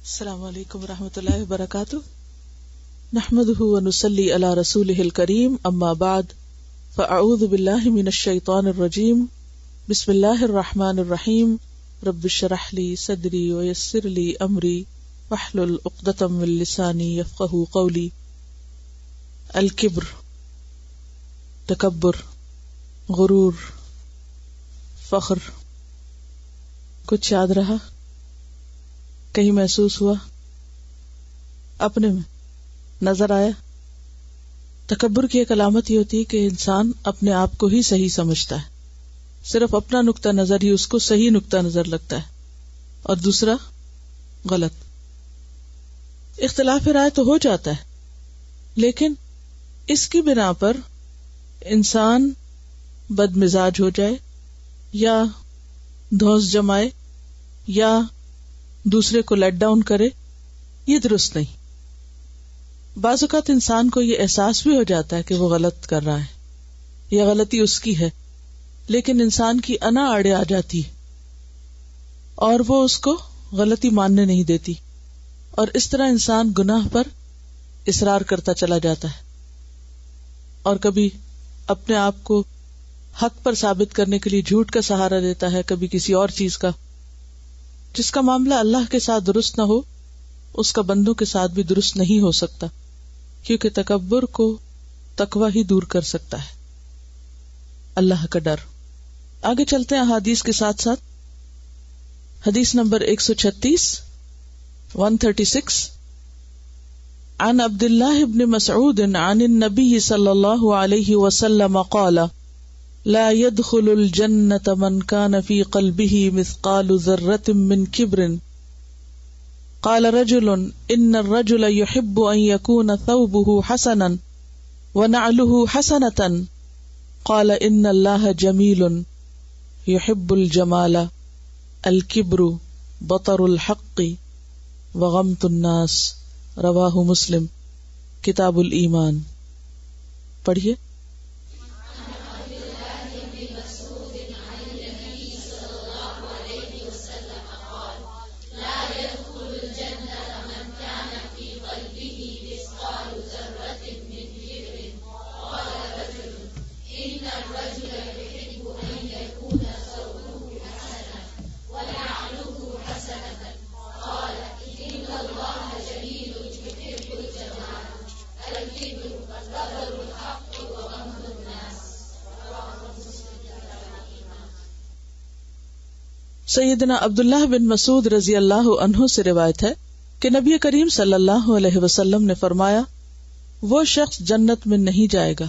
السلام علیکم ورحمۃ اللہ وبرکاتہ. نحمده ونصلی علی رسولہ الکریم. اما بعد فاعوذ باللہ من الشیطان الرجیم. بسم اللہ الرحمن الرحیم. رب اشرح لی صدری ویسر لی امری واحلل عقدۃ من لسانی یفقہوا قولی. الکبر، تکبر، غرور، فخر. کچھ یاد رہا؟ کہیں محسوس ہوا؟ اپنے میں نظر آیا؟ تکبر کی ایک علامت یہ ہوتی ہے کہ انسان اپنے آپ کو ہی صحیح سمجھتا ہے، صرف اپنا نقطہ نظر ہی اس کو صحیح نقطہ نظر لگتا ہے اور دوسرا غلط. اختلاف رائے تو ہو جاتا ہے، لیکن اس کی بنا پر انسان بد مزاج ہو جائے یا دھوس جمائے یا دوسرے کو لیٹ ڈاؤن کرے، یہ درست نہیں. بعض اوقات انسان کو یہ احساس بھی ہو جاتا ہے کہ وہ غلط کر رہا ہے یا غلطی اس کی ہے، لیکن انسان کی انا آڑے آ جاتی ہے اور وہ اس کو غلطی ماننے نہیں دیتی، اور اس طرح انسان گناہ پر اصرار کرتا چلا جاتا ہے اور کبھی اپنے آپ کو حق پر ثابت کرنے کے لیے جھوٹ کا سہارا دیتا ہے، کبھی کسی اور چیز کا. جس کا معاملہ اللہ کے ساتھ درست نہ ہو اس کا بندوں کے ساتھ بھی درست نہیں ہو سکتا، کیونکہ تکبر کو تقوی ہی دور کر سکتا ہے، اللہ کا ڈر. آگے چلتے ہیں احادیث کے ساتھ ساتھ. حدیث نمبر 136 136 عن عبد اللہ بن مسعود عن النبی صلی اللہ علیہ وسلم قال لا يدخل الجنة من كان في قلبه مثقال ذرة من كبر. قال رجل إن الرجل يحب أن يكون ثوبه حسنا ونعله حسنة. قال إن الله جميل يحب الجمال. الكبر بطر الحق وغمط الناس. رواہ مسلم. کتاب الایمان. پڑھیے. سیدنا عبداللہ بن مسعود رضی اللہ عنہ سے روایت ہے کہ نبی کریم صلی اللہ علیہ وسلم نے فرمایا، وہ شخص جنت میں نہیں جائے گا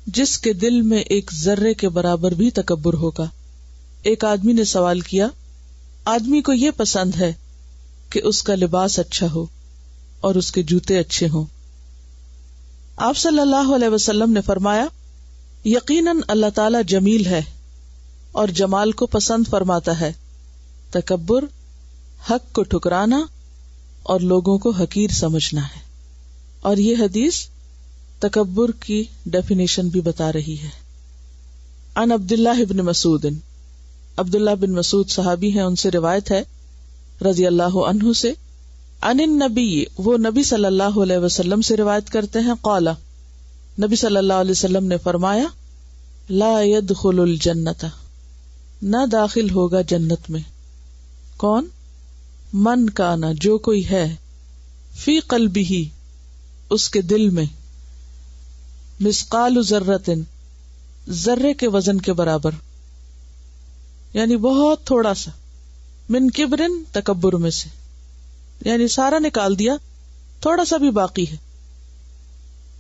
جس کے دل میں ایک ذرے کے برابر بھی تکبر ہوگا. ایک آدمی نے سوال کیا، آدمی کو یہ پسند ہے کہ اس کا لباس اچھا ہو اور اس کے جوتے اچھے ہوں. آپ صلی اللہ علیہ وسلم نے فرمایا، یقیناً اللہ تعالی جمیل ہے اور جمال کو پسند فرماتا ہے. تکبر حق کو ٹھکرانا اور لوگوں کو حقیر سمجھنا ہے. اور یہ حدیث تکبر کی ڈیفینیشن بھی بتا رہی ہے. عن عبداللہ بن مسعود، عبداللہ بن مسعود صحابی ہیں، ان سے روایت ہے رضی اللہ عنہ سے. عن النبی، وہ نبی صلی اللہ علیہ وسلم سے روایت کرتے ہیں. قال، نبی صلی اللہ علیہ وسلم نے فرمایا، لا يدخل الجنۃ، نہ داخل ہوگا جنت میں. کون؟ من کانا، جو کوئی ہے، فی قلبہ، اس کے دل میں، مثقال ذرۃ، ذرے کے وزن کے برابر، یعنی بہت تھوڑا سا، من کبرن، تکبر میں سے، یعنی سارا نکال دیا، تھوڑا سا بھی باقی ہے.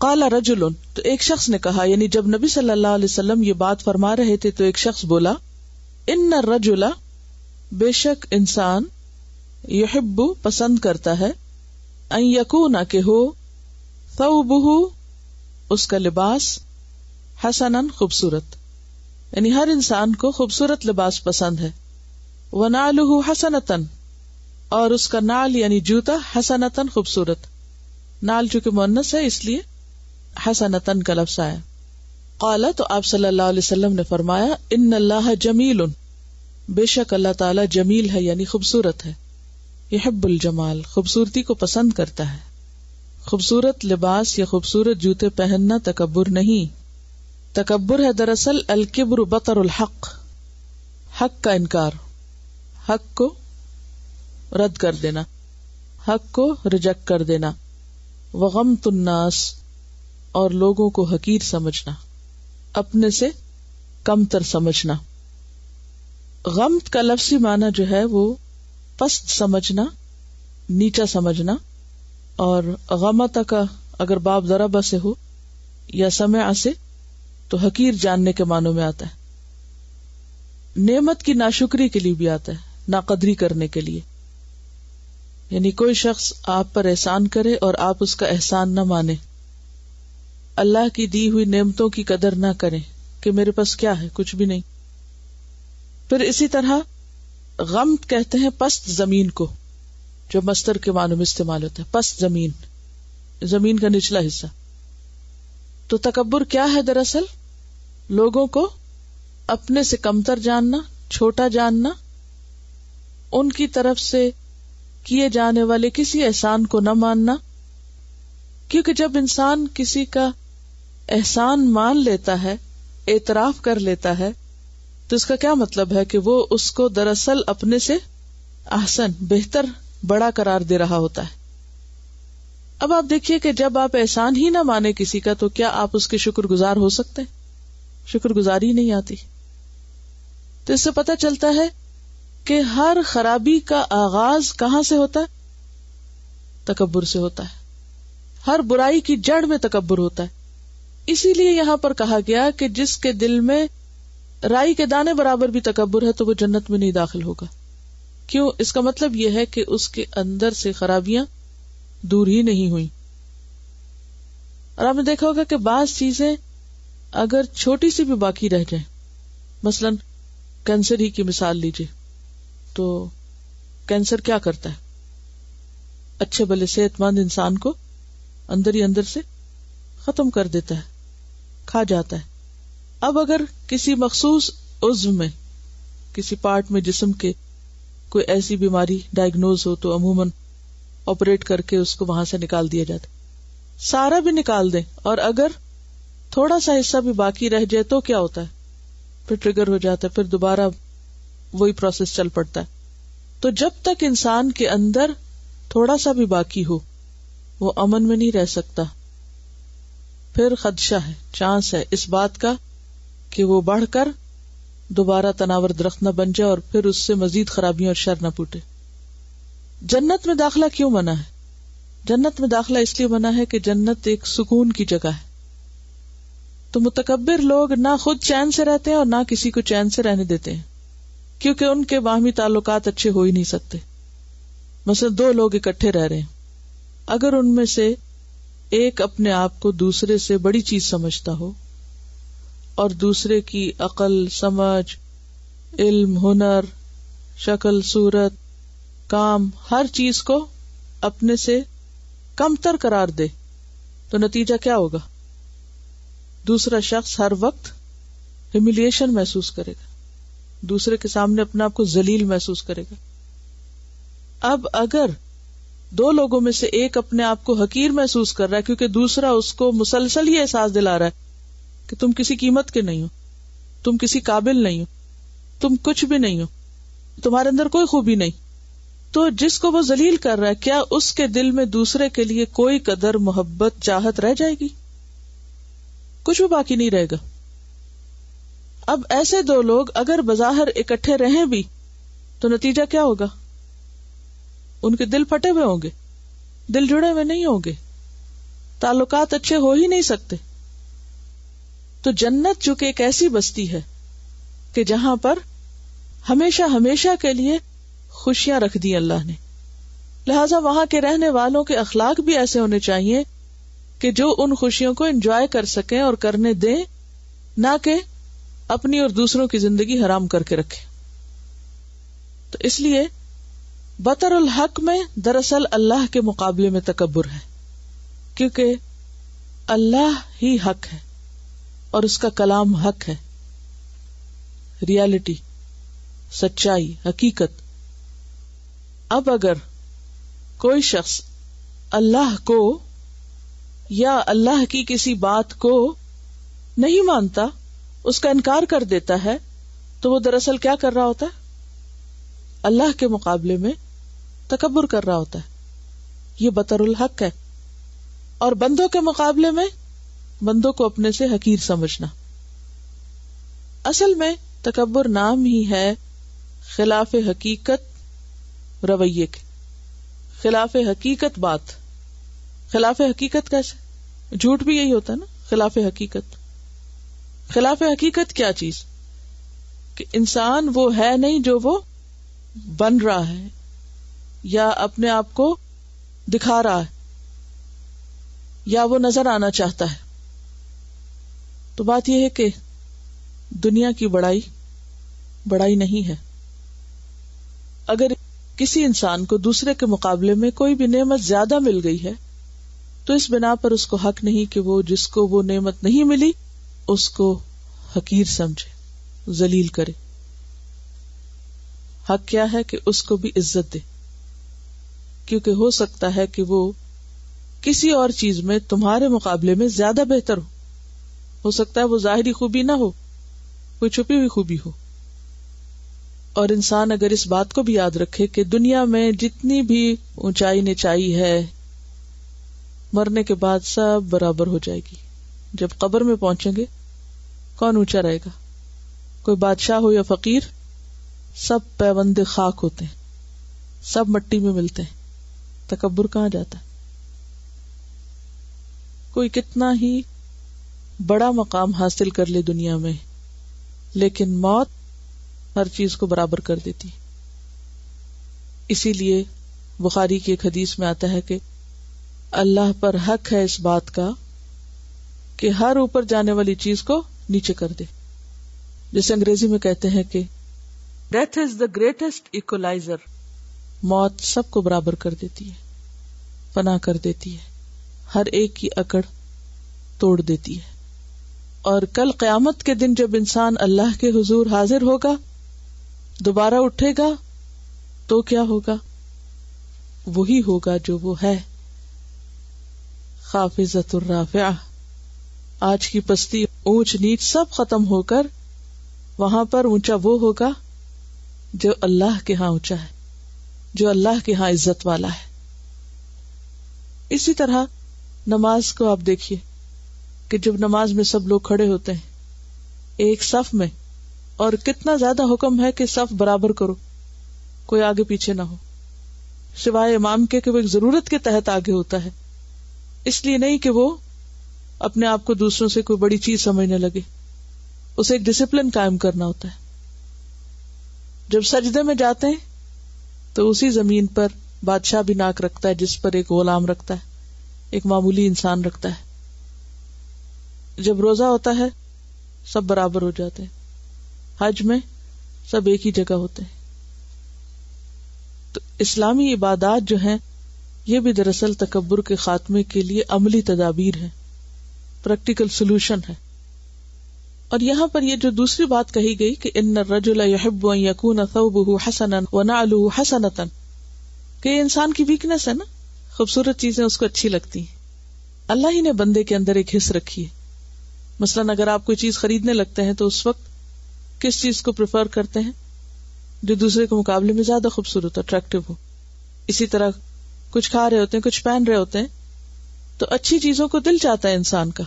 قال رجل، تو ایک شخص نے کہا، یعنی جب نبی صلی اللہ علیہ وسلم یہ بات فرما رہے تھے تو ایک شخص بولا، ان الرجل، بے شک انسان، یحب، پسند کرتا ہے، ان یکون، کہ ہو، ثوبہ، اس کا لباس، حسنا، خوبصورت، یعنی ہر انسان کو خوبصورت لباس پسند ہے. ونعلہ حسنتا، اور اس کا نعل یعنی جوتا، حسنتا، خوبصورت. نعل چونکہ مؤنث ہے اس لیے حسنتا کا لفظ آیا. قال، تو آپ صلی اللہ علیہ وسلم نے فرمایا، ان اللہ جمیل، بے شک اللہ تعالی جمیل ہے یعنی خوبصورت ہے. یحب الجمال، خوبصورتی کو پسند کرتا ہے. خوبصورت لباس یا خوبصورت جوتے پہننا تکبر نہیں. تکبر ہے دراصل الکبر بطر الحق، حق کا انکار، حق کو رد کر دینا، حق کو ریجیکٹ کر دینا. وغمط الناس، اور لوگوں کو حقیر سمجھنا، اپنے سے کم تر سمجھنا. غمط کا لفظی معنی جو ہے وہ پست سمجھنا، نیچا سمجھنا، اور غمطہ کا اگر باب ضربہ سے ہو یا سمع سے تو حقیر جاننے کے معنوں میں آتا ہے. نعمت کی ناشکری کے لیے بھی آتا ہے، ناقدری کرنے کے لیے. یعنی کوئی شخص آپ پر احسان کرے اور آپ اس کا احسان نہ مانے، اللہ کی دی ہوئی نعمتوں کی قدر نہ کریں کہ میرے پاس کیا ہے، کچھ بھی نہیں. پھر اسی طرح غمط کہتے ہیں پست زمین کو، جو مصدر کے معنوں میں استعمال ہوتا ہے. پست زمین، زمین کا نچلا حصہ. تو تکبر کیا ہے دراصل؟ لوگوں کو اپنے سے کمتر جاننا، چھوٹا جاننا، ان کی طرف سے کیے جانے والے کسی احسان کو نہ ماننا. کیونکہ جب انسان کسی کا احسان مان لیتا ہے، اعتراف کر لیتا ہے، تو اس کا کیا مطلب ہے کہ وہ اس کو دراصل اپنے سے احسن، بہتر، بڑا قرار دے رہا ہوتا ہے. اب آپ دیکھیے کہ جب آپ احسان ہی نہ مانے کسی کا تو کیا آپ اس کے شکر گزار ہو سکتے ہیں؟ شکر گزاری نہیں آتی. تو اس سے پتہ چلتا ہے کہ ہر خرابی کا آغاز کہاں سے ہوتا ہے؟ تکبر سے ہوتا ہے. ہر برائی کی جڑ میں تکبر ہوتا ہے. اسی لیے یہاں پر کہا گیا کہ جس کے دل میں رائی کے دانے برابر بھی تکبر ہے تو وہ جنت میں نہیں داخل ہوگا. کیوں؟ اس کا مطلب یہ ہے کہ اس کے اندر سے خرابیاں دور ہی نہیں ہوئی. اور آپ نے دیکھا ہوگا کہ بعض چیزیں اگر چھوٹی سی بھی باقی رہ جائیں، مثلا کینسر ہی کی مثال لیجیے، تو کینسر کیا کرتا ہے؟ اچھے بھلے صحت مند انسان کو اندر ہی اندر سے ختم کر دیتا ہے، کھا جاتا ہے. اب اگر کسی مخصوص عضو میں، کسی پارٹ میں جسم کے کوئی ایسی بیماری ڈائگنوز ہو تو عموماً آپریٹ کر کے اس کو وہاں سے نکال دیا جاتا ہے. سارا بھی نکال دیں اور اگر تھوڑا سا حصہ بھی باقی رہ جائے تو کیا ہوتا ہے؟ پھر ٹریگر ہو جاتا ہے، پھر دوبارہ وہی پروسیس چل پڑتا ہے. تو جب تک انسان کے اندر تھوڑا سا بھی باقی ہو وہ امن میں نہیں رہ سکتا. پھر خدشہ ہے، چانس ہے اس بات کا کہ وہ بڑھ کر دوبارہ تناور درخت نہ بن جائے اور پھر اس سے مزید خرابیاں اور شر نہ پھوٹے. جنت میں داخلہ کیوں منع ہے؟ جنت میں داخلہ اس لیے منع ہے کہ جنت ایک سکون کی جگہ ہے. تو متکبر لوگ نہ خود چین سے رہتے ہیں اور نہ کسی کو چین سے رہنے دیتے ہیں، کیونکہ ان کے باہمی تعلقات اچھے ہو ہی نہیں سکتے. مثلا دو لوگ اکٹھے رہ رہے ہیں، اگر ان میں سے ایک اپنے آپ کو دوسرے سے بڑی چیز سمجھتا ہو اور دوسرے کی عقل، سمجھ، علم، ہنر، شکل، صورت، کام، ہر چیز کو اپنے سے کم تر قرار دے تو نتیجہ کیا ہوگا؟ دوسرا شخص ہر وقت ہیوملیشن محسوس کرے گا، دوسرے کے سامنے اپنے آپ کو ذلیل محسوس کرے گا. اب اگر دو لوگوں میں سے ایک اپنے آپ کو حقیر محسوس کر رہا ہے کیونکہ دوسرا اس کو مسلسل یہ احساس دلا رہا ہے کہ تم کسی قیمت کے نہیں ہو، تم کسی قابل نہیں ہو، تم کچھ بھی نہیں ہو، تمہارے اندر کوئی خوبی نہیں، تو جس کو وہ ذلیل کر رہا ہے کیا اس کے دل میں دوسرے کے لیے کوئی قدر، محبت، چاہت رہ جائے گی؟ کچھ بھی باقی نہیں رہے گا. اب ایسے دو لوگ اگر بظاہر اکٹھے رہیں بھی تو نتیجہ کیا ہوگا؟ ان کے دل پھٹے ہوئے ہوں گے، دل جڑے ہوئے نہیں ہوں گے، تعلقات اچھے ہو ہی نہیں سکتے. تو جنت چونکہ ایک ایسی بستی ہے کہ جہاں پر ہمیشہ ہمیشہ کے لیے خوشیاں رکھ دی اللہ نے، لہٰذا وہاں کے رہنے والوں کے اخلاق بھی ایسے ہونے چاہیے کہ جو ان خوشیوں کو انجوائے کر سکیں اور کرنے دیں، نہ کہ اپنی اور دوسروں کی زندگی حرام کر کے رکھیں. تو اس لیے بطر الحق میں دراصل اللہ کے مقابلے میں تکبر ہے، کیونکہ اللہ ہی حق ہے اور اس کا کلام حق ہے، ریالٹی، سچائی، حقیقت. اب اگر کوئی شخص اللہ کو یا اللہ کی کسی بات کو نہیں مانتا، اس کا انکار کر دیتا ہے، تو وہ دراصل کیا کر رہا ہوتا ہے؟ اللہ کے مقابلے میں تکبر کر رہا ہوتا ہے. یہ بطر الحق ہے. اور بندوں کے مقابلے میں بندوں کو اپنے سے حقیر سمجھنا. اصل میں تکبر نام ہی ہے خلاف حقیقت رویے کے، خلاف حقیقت بات. خلاف حقیقت کیسے؟ جھوٹ بھی یہی ہوتا ہے نا، خلاف حقیقت. خلاف حقیقت کیا چیز؟ کہ انسان وہ ہے نہیں جو وہ بن رہا ہے یا اپنے آپ کو دکھا رہا ہے یا وہ نظر آنا چاہتا ہے. تو بات یہ ہے کہ دنیا کی بڑائی نہیں ہے. اگر کسی انسان کو دوسرے کے مقابلے میں کوئی بھی نعمت زیادہ مل گئی ہے تو اس بنا پر اس کو حق نہیں کہ وہ جس کو وہ نعمت نہیں ملی اس کو حقیر سمجھے، ذلیل کرے. حق کیا ہے کہ اس کو بھی عزت دے، کیونکہ ہو سکتا ہے کہ وہ کسی اور چیز میں تمہارے مقابلے میں زیادہ بہتر ہو سکتا ہے وہ ظاہری خوبی نہ ہو، کوئی چھپی ہوئی خوبی ہو. اور انسان اگر اس بات کو بھی یاد رکھے کہ دنیا میں جتنی بھی اونچائی نیچائی ہے مرنے کے بعد سب برابر ہو جائے گی. جب قبر میں پہنچیں گے کون اونچا رہے گا؟ کوئی بادشاہ ہو یا فقیر، سب پیوند خاک ہوتے ہیں، سب مٹی میں ملتے ہیں. تکبر کہاں جاتا ہے؟ کوئی کتنا ہی بڑا مقام حاصل کر لے دنیا میں، لیکن موت ہر چیز کو برابر کر دیتی. اسی لیے بخاری کی ایک حدیث میں آتا ہے کہ اللہ پر حق ہے اس بات کا کہ ہر اوپر جانے والی چیز کو نیچے کر دے. جیسے انگریزی میں کہتے ہیں کہ ڈیتھ از دا گریٹسٹ ایکولائزر. موت سب کو برابر کر دیتی ہے، فنا کر دیتی ہے، ہر ایک کی اکڑ توڑ دیتی ہے. اور کل قیامت کے دن جب انسان اللہ کے حضور حاضر ہوگا، دوبارہ اٹھے گا، تو کیا ہوگا؟ وہی ہوگا جو وہ ہے، خافضۃ الرافعہ. آج کی پستی، اونچ نیچ سب ختم ہو کر وہاں پر اونچا وہ ہوگا جو اللہ کے ہاں اونچا ہے، جو اللہ کے ہاں عزت والا ہے. اسی طرح نماز کو آپ دیکھیے کہ جب نماز میں سب لوگ کھڑے ہوتے ہیں ایک صف میں، اور کتنا زیادہ حکم ہے کہ صف برابر کرو، کوئی آگے پیچھے نہ ہو، سوائے امام کے کہ وہ ایک ضرورت کے تحت آگے ہوتا ہے، اس لیے نہیں کہ وہ اپنے آپ کو دوسروں سے کوئی بڑی چیز سمجھنے لگے. اسے ایک ڈسپلن قائم کرنا ہوتا ہے. جب سجدے میں جاتے ہیں تو اسی زمین پر بادشاہ بھی ناک رکھتا ہے جس پر ایک غلام رکھتا ہے، ایک معمولی انسان رکھتا ہے. جب روزہ ہوتا ہے سب برابر ہو جاتے ہیں، حج میں سب ایک ہی جگہ ہوتے ہیں. تو اسلامی عبادات جو ہیں یہ بھی دراصل تکبر کے خاتمے کے لیے عملی تدابیر ہیں، پریکٹیکل سولوشن ہے. اور یہاں پر یہ جو دوسری بات کہی گئی کہ ان الرجل يحب ان يكون ثوبه حسنا ونعله حسنة، کہ یہ انسان کی ویکنس ہے نا، خوبصورت چیزیں اس کو اچھی لگتی ہیں. اللہ ہی نے بندے کے اندر ایک حس رکھی ہے. مثلاً اگر آپ کوئی چیز خریدنے لگتے ہیں تو اس وقت کس چیز کو پریفر کرتے ہیں؟ جو دوسرے کے مقابلے میں زیادہ خوبصورت، اٹریکٹیو ہو. اسی طرح کچھ کھا رہے ہوتے ہیں، کچھ پہن رہے ہوتے ہیں، تو اچھی چیزوں کو دل چاہتا ہے انسان کا.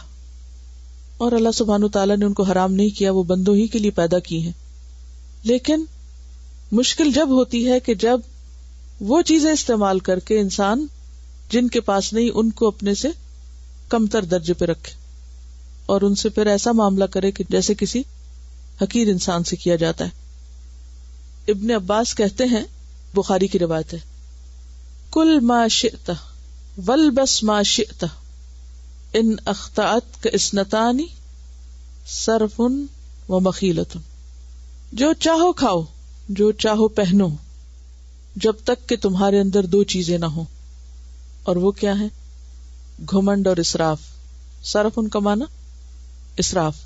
اور اللہ سبحانہ وتعالیٰ نے ان کو حرام نہیں کیا، وہ بندوں ہی کے لیے پیدا کی ہیں. لیکن مشکل جب ہوتی ہے کہ جب وہ چیزیں استعمال کر کے انسان جن کے پاس نہیں ان کو اپنے سے کمتر درجے پہ رکھے اور ان سے پھر ایسا معاملہ کرے کہ جیسے کسی حقیر انسان سے کیا جاتا ہے. ابن عباس کہتے ہیں، بخاری کی روایت ہے، کل ما شئت والبس ما شئت ان اخطأت کاثنتان صرف و مخیلۃ. جو چاہو کھاؤ، جو چاہو پہنو، جب تک کہ تمہارے اندر دو چیزیں نہ ہوں. اور وہ کیا ہیں؟ گھمنڈ اور اسراف. صرف ان کا معنی اسراف،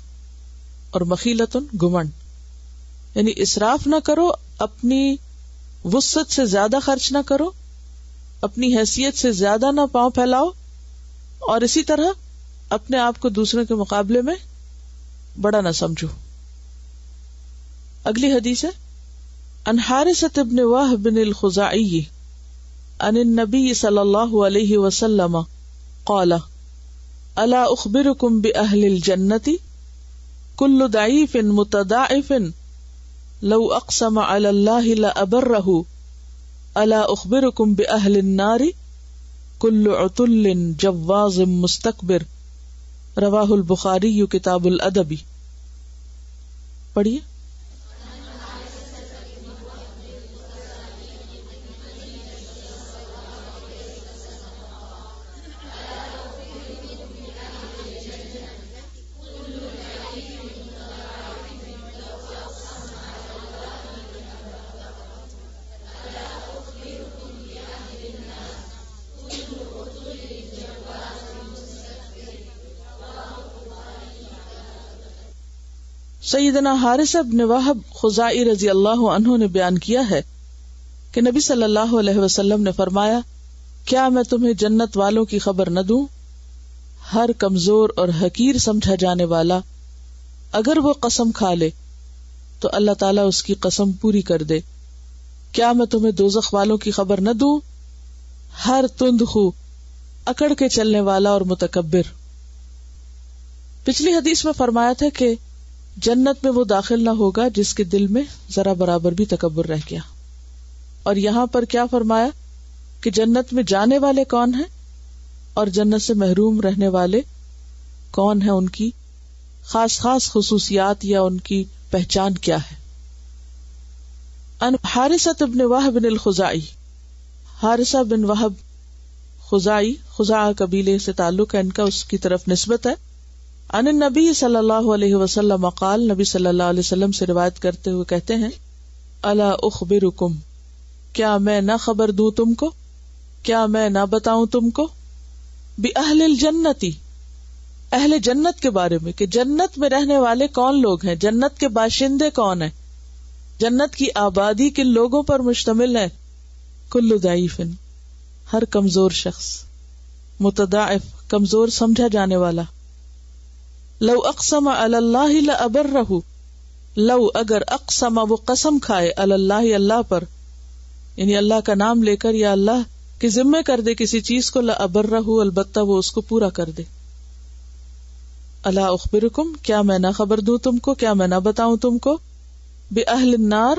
اور مخیلتن گھمنڈ. یعنی اسراف نہ کرو، اپنی وسعت سے زیادہ خرچ نہ کرو، اپنی حیثیت سے زیادہ نہ پاؤں پھیلاؤ، اور اسی طرح اپنے آپ کو دوسروں کے مقابلے میں بڑا نہ سمجھو. اگلی حدیث ہے عن حارثة بن وهب الخزاعي عن النبي صلی اللہ علیہ وسلم قال الا اخبركم بأهل الجنة كل ضعيف متضاعف لو اقسم على الله لأبره الا اخبركم بأهل النار كل عتل جواز مستكبر رواہ البخاری کتاب الادب. پڑھیے. سیدنا حارثہ بن وہب خزاعی رضی اللہ عنہ نے بیان کیا ہے کہ نبی صلی اللہ علیہ وسلم نے فرمایا، کیا میں تمہیں جنت والوں کی خبر نہ دوں؟ ہر کمزور اور حقیر سمجھا جانے والا اگر وہ قسم کھا لے تو اللہ تعالیٰ اس کی قسم پوری کر دے. کیا میں تمہیں دوزخ والوں کی خبر نہ دوں؟ ہر تند خو، اکڑ کے چلنے والا اور متکبر. پچھلی حدیث میں فرمایا تھا کہ جنت میں وہ داخل نہ ہوگا جس کے دل میں ذرا برابر بھی تکبر رہ گیا، اور یہاں پر کیا فرمایا کہ جنت میں جانے والے کون ہیں اور جنت سے محروم رہنے والے کون ہیں، ان کی خاص خصوصیات یا ان کی پہچان کیا ہے. ان حارثہ بن وہب الخزاعی، حارثہ بن وہب خزاعی، خزاعہ قبیلے سے تعلق ہے ان کا، اس کی طرف نسبت ہے. عن النبی صلی اللہ علیہ وسلم قال، نبی صلی اللہ علیہ وسلم سے روایت کرتے ہوئے کہتے ہیں، الا اخبرکم، کیا میں نہ خبر دوں تم کو، کیا میں نہ بتاؤں تم کو، بأہل الجنتی، اہل جنت کے بارے میں، کہ جنت میں رہنے والے کون لوگ ہیں، جنت کے باشندے کون ہیں، جنت کی آبادی کن لوگوں پر مشتمل ہے. کل ضعیف، ہر کمزور شخص، متضاعف، کمزور سمجھا جانے والا. لو اقسم علی اللہ لأبرہ، لو اگر اقسم وہ قسم کھائے، علی اللہ اللہ پر، یعنی اللہ کا نام لے کر یا اللہ کے ذمے کر دے کسی چیز کو، لأبرہ البتہ وہ اس کو پورا کر دے. الا اخبرکم، کیا میں نہ خبر دوں تم کو، کیا میں نہ بتاؤں تم کو، بأہل النار،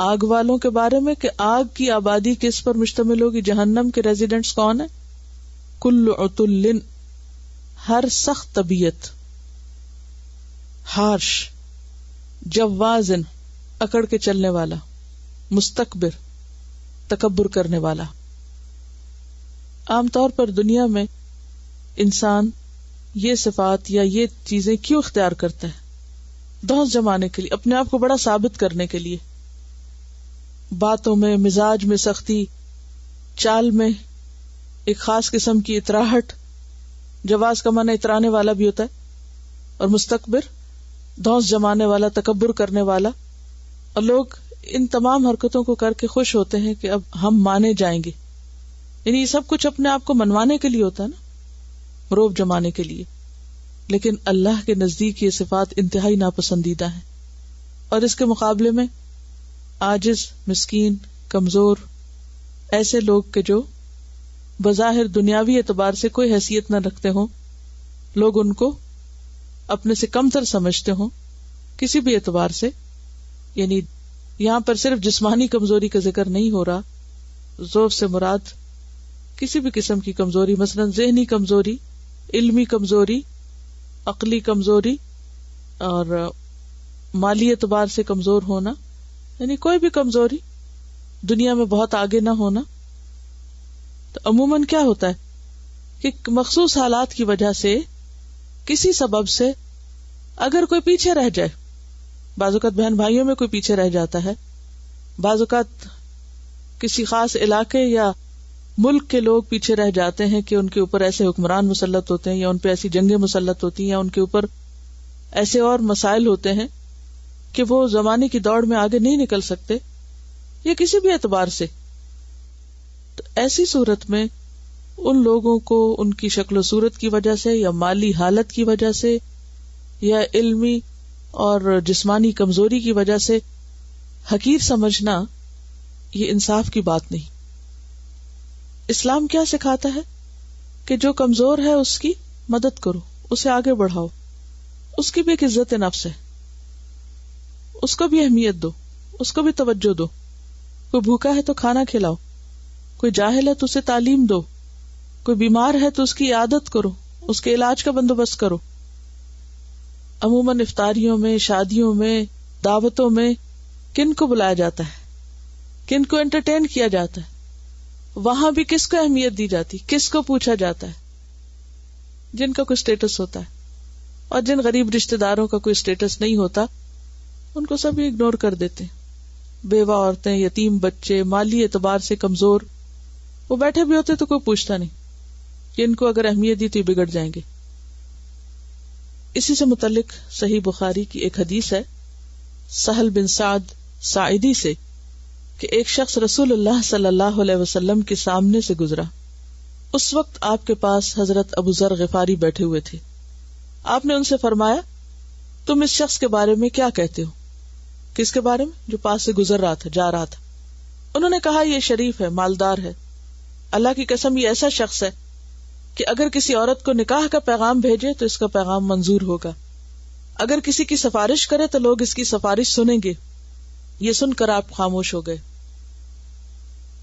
آگ والوں کے بارے میں، کہ آگ کی آبادی کس پر مشتمل ہوگی، جہنم کے ریزیڈنٹس کون ہیں. کل عتل، ہر سخت طبیعت، ہارش، جوازن، اکڑ کے چلنے والا، مستکبر، تکبر کرنے والا. عام طور پر دنیا میں انسان یہ صفات یا یہ چیزیں کیوں اختیار کرتا ہے؟ دھوس جمانے کے لیے، اپنے آپ کو بڑا ثابت کرنے کے لیے، باتوں میں، مزاج میں سختی، چال میں ایک خاص قسم کی اتراہٹ. جواز کا معنی اترانے والا بھی ہوتا ہے، اور مستکبر دھوس جمانے والا، تکبر کرنے والا. اور لوگ ان تمام حرکتوں کو کر کے خوش ہوتے ہیں کہ اب ہم مانے جائیں گے، یعنی یہ سب کچھ اپنے آپ کو منوانے کے لیے ہوتا ہے نا، روب جمانے کے لیے. لیکن اللہ کے نزدیک یہ صفات انتہائی ناپسندیدہ ہیں. اور اس کے مقابلے میں عاجز، مسکین، کمزور، ایسے لوگ کہ جو بظاہر دنیاوی اعتبار سے کوئی حیثیت نہ رکھتے ہوں، لوگ ان کو اپنے سے کم تر سمجھتے ہوں کسی بھی اعتبار سے. یعنی یہاں پر صرف جسمانی کمزوری کا ذکر نہیں ہو رہا، ضعف سے مراد کسی بھی قسم کی کمزوری، مثلا ذہنی کمزوری، علمی کمزوری، عقلی کمزوری، اور مالی اعتبار سے کمزور ہونا، یعنی کوئی بھی کمزوری، دنیا میں بہت آگے نہ ہونا. تو عموماً کیا ہوتا ہے کہ مخصوص حالات کی وجہ سے، کسی سبب سے اگر کوئی پیچھے رہ جائے، بعض اوقات بہن بھائیوں میں کوئی پیچھے رہ جاتا ہے، بعض اوقات کسی خاص علاقے یا ملک کے لوگ پیچھے رہ جاتے ہیں کہ ان کے اوپر ایسے حکمران مسلط ہوتے ہیں، یا ان پہ ایسی جنگیں مسلط ہوتی ہیں، یا ان کے اوپر ایسے اور مسائل ہوتے ہیں کہ وہ زمانے کی دوڑ میں آگے نہیں نکل سکتے، یا کسی بھی اعتبار سے. تو ایسی صورت میں ان لوگوں کو ان کی شکل و صورت کی وجہ سے یا مالی حالت کی وجہ سے یا علمی اور جسمانی کمزوری کی وجہ سے حقیر سمجھنا یہ انصاف کی بات نہیں. اسلام کیا سکھاتا ہے کہ جو کمزور ہے اس کی مدد کرو، اسے آگے بڑھاؤ، اس کی بھی ایک عزت نفس ہے، اس کو بھی اہمیت دو، اس کو بھی توجہ دو. کوئی بھوکا ہے تو کھانا کھلاؤ، کوئی جاہل ہے تو اسے تعلیم دو، کوئی بیمار ہے تو اس کی عیادت کرو، اس کے علاج کا بندوبست کرو. عموماً افطاریوں میں، شادیوں میں، دعوتوں میں کن کو بلایا جاتا ہے، کن کو انٹرٹین کیا جاتا ہے، وہاں بھی کس کو اہمیت دی جاتی، کس کو پوچھا جاتا ہے؟ جن کا کوئی سٹیٹس ہوتا ہے. اور جن غریب رشتہ داروں کا کوئی سٹیٹس نہیں ہوتا ان کو سب اگنور کر دیتے ہیں. بیوہ عورتیں، یتیم بچے، مالی اعتبار سے کمزور، وہ بیٹھے بھی ہوتے تو کوئی پوچھتا نہیں کہ ان کو اگر اہمیت دی تو یہ بگڑ جائیں گے. اسی سے متعلق صحیح بخاری کی ایک حدیث ہے سہل بن سعد ساعدی سے کہ ایک شخص رسول اللہ صلی اللہ علیہ وسلم کے سامنے سے گزرا. اس وقت آپ کے پاس حضرت ابو ذر غفاری بیٹھے ہوئے تھے. آپ نے ان سے فرمایا تم اس شخص کے بارے میں کیا کہتے ہو؟ کس کے بارے میں؟ جو پاس سے گزر رہا تھا، جا رہا تھا. انہوں نے کہا یہ شریف ہے، مالدار ہے، اللہ کی قسم یہ ایسا شخص ہے کہ اگر کسی عورت کو نکاح کا پیغام بھیجے تو اس کا پیغام منظور ہوگا، اگر کسی کی سفارش کرے تو لوگ اس کی سفارش سنیں گے. یہ سن کر آپ خاموش ہو گئے.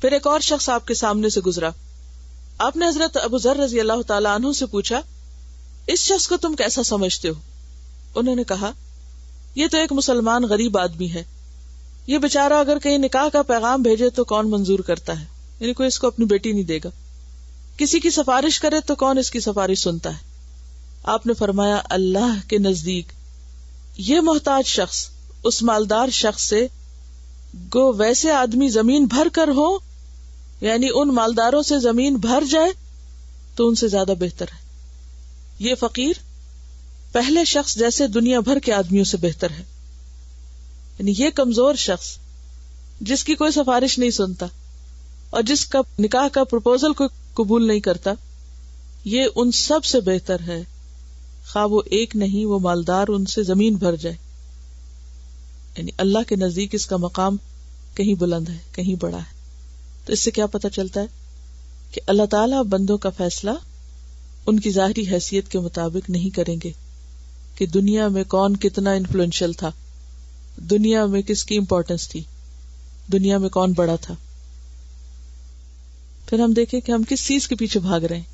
پھر ایک اور شخص آپ کے سامنے سے گزرا. آپ نے حضرت ابو ذر رضی اللہ تعالیٰ عنہ سے پوچھا اس شخص کو تم کیسا سمجھتے ہو؟ انہوں نے کہا یہ تو ایک مسلمان غریب آدمی ہے، یہ بیچارہ اگر کہیں نکاح کا پیغام بھیجے تو کون منظور کرتا ہے، یعنی کوئی اس کو اپنی بیٹی نہیں دے گا. کسی کی سفارش کرے تو کون اس کی سفارش سنتا ہے. آپ نے فرمایا اللہ کے نزدیک یہ محتاج شخص اس مالدار شخص سے گو ویسے آدمی زمین بھر کر ہو، یعنی ان مالداروں سے زمین بھر جائے تو ان سے زیادہ بہتر ہے. یہ فقیر پہلے شخص جیسے دنیا بھر کے آدمیوں سے بہتر ہے. یعنی یہ کمزور شخص جس کی کوئی سفارش نہیں سنتا اور جس کا نکاح کا پروپوزل کوئی قبول نہیں کرتا، یہ ان سب سے بہتر ہے، خواہ وہ ایک نہیں وہ مالدار ان سے زمین بھر جائے. یعنی اللہ کے نزدیک اس کا مقام کہیں بلند ہے، کہیں بڑا ہے. تو اس سے کیا پتہ چلتا ہے کہ اللہ تعالیٰ بندوں کا فیصلہ ان کی ظاہری حیثیت کے مطابق نہیں کریں گے کہ دنیا میں کون کتنا انفلوئنشل تھا، دنیا میں کس کی امپورٹنس تھی، دنیا میں کون بڑا تھا. پھر ہم دیکھیں کہ ہم کس چیز کے پیچھے بھاگ رہے ہیں.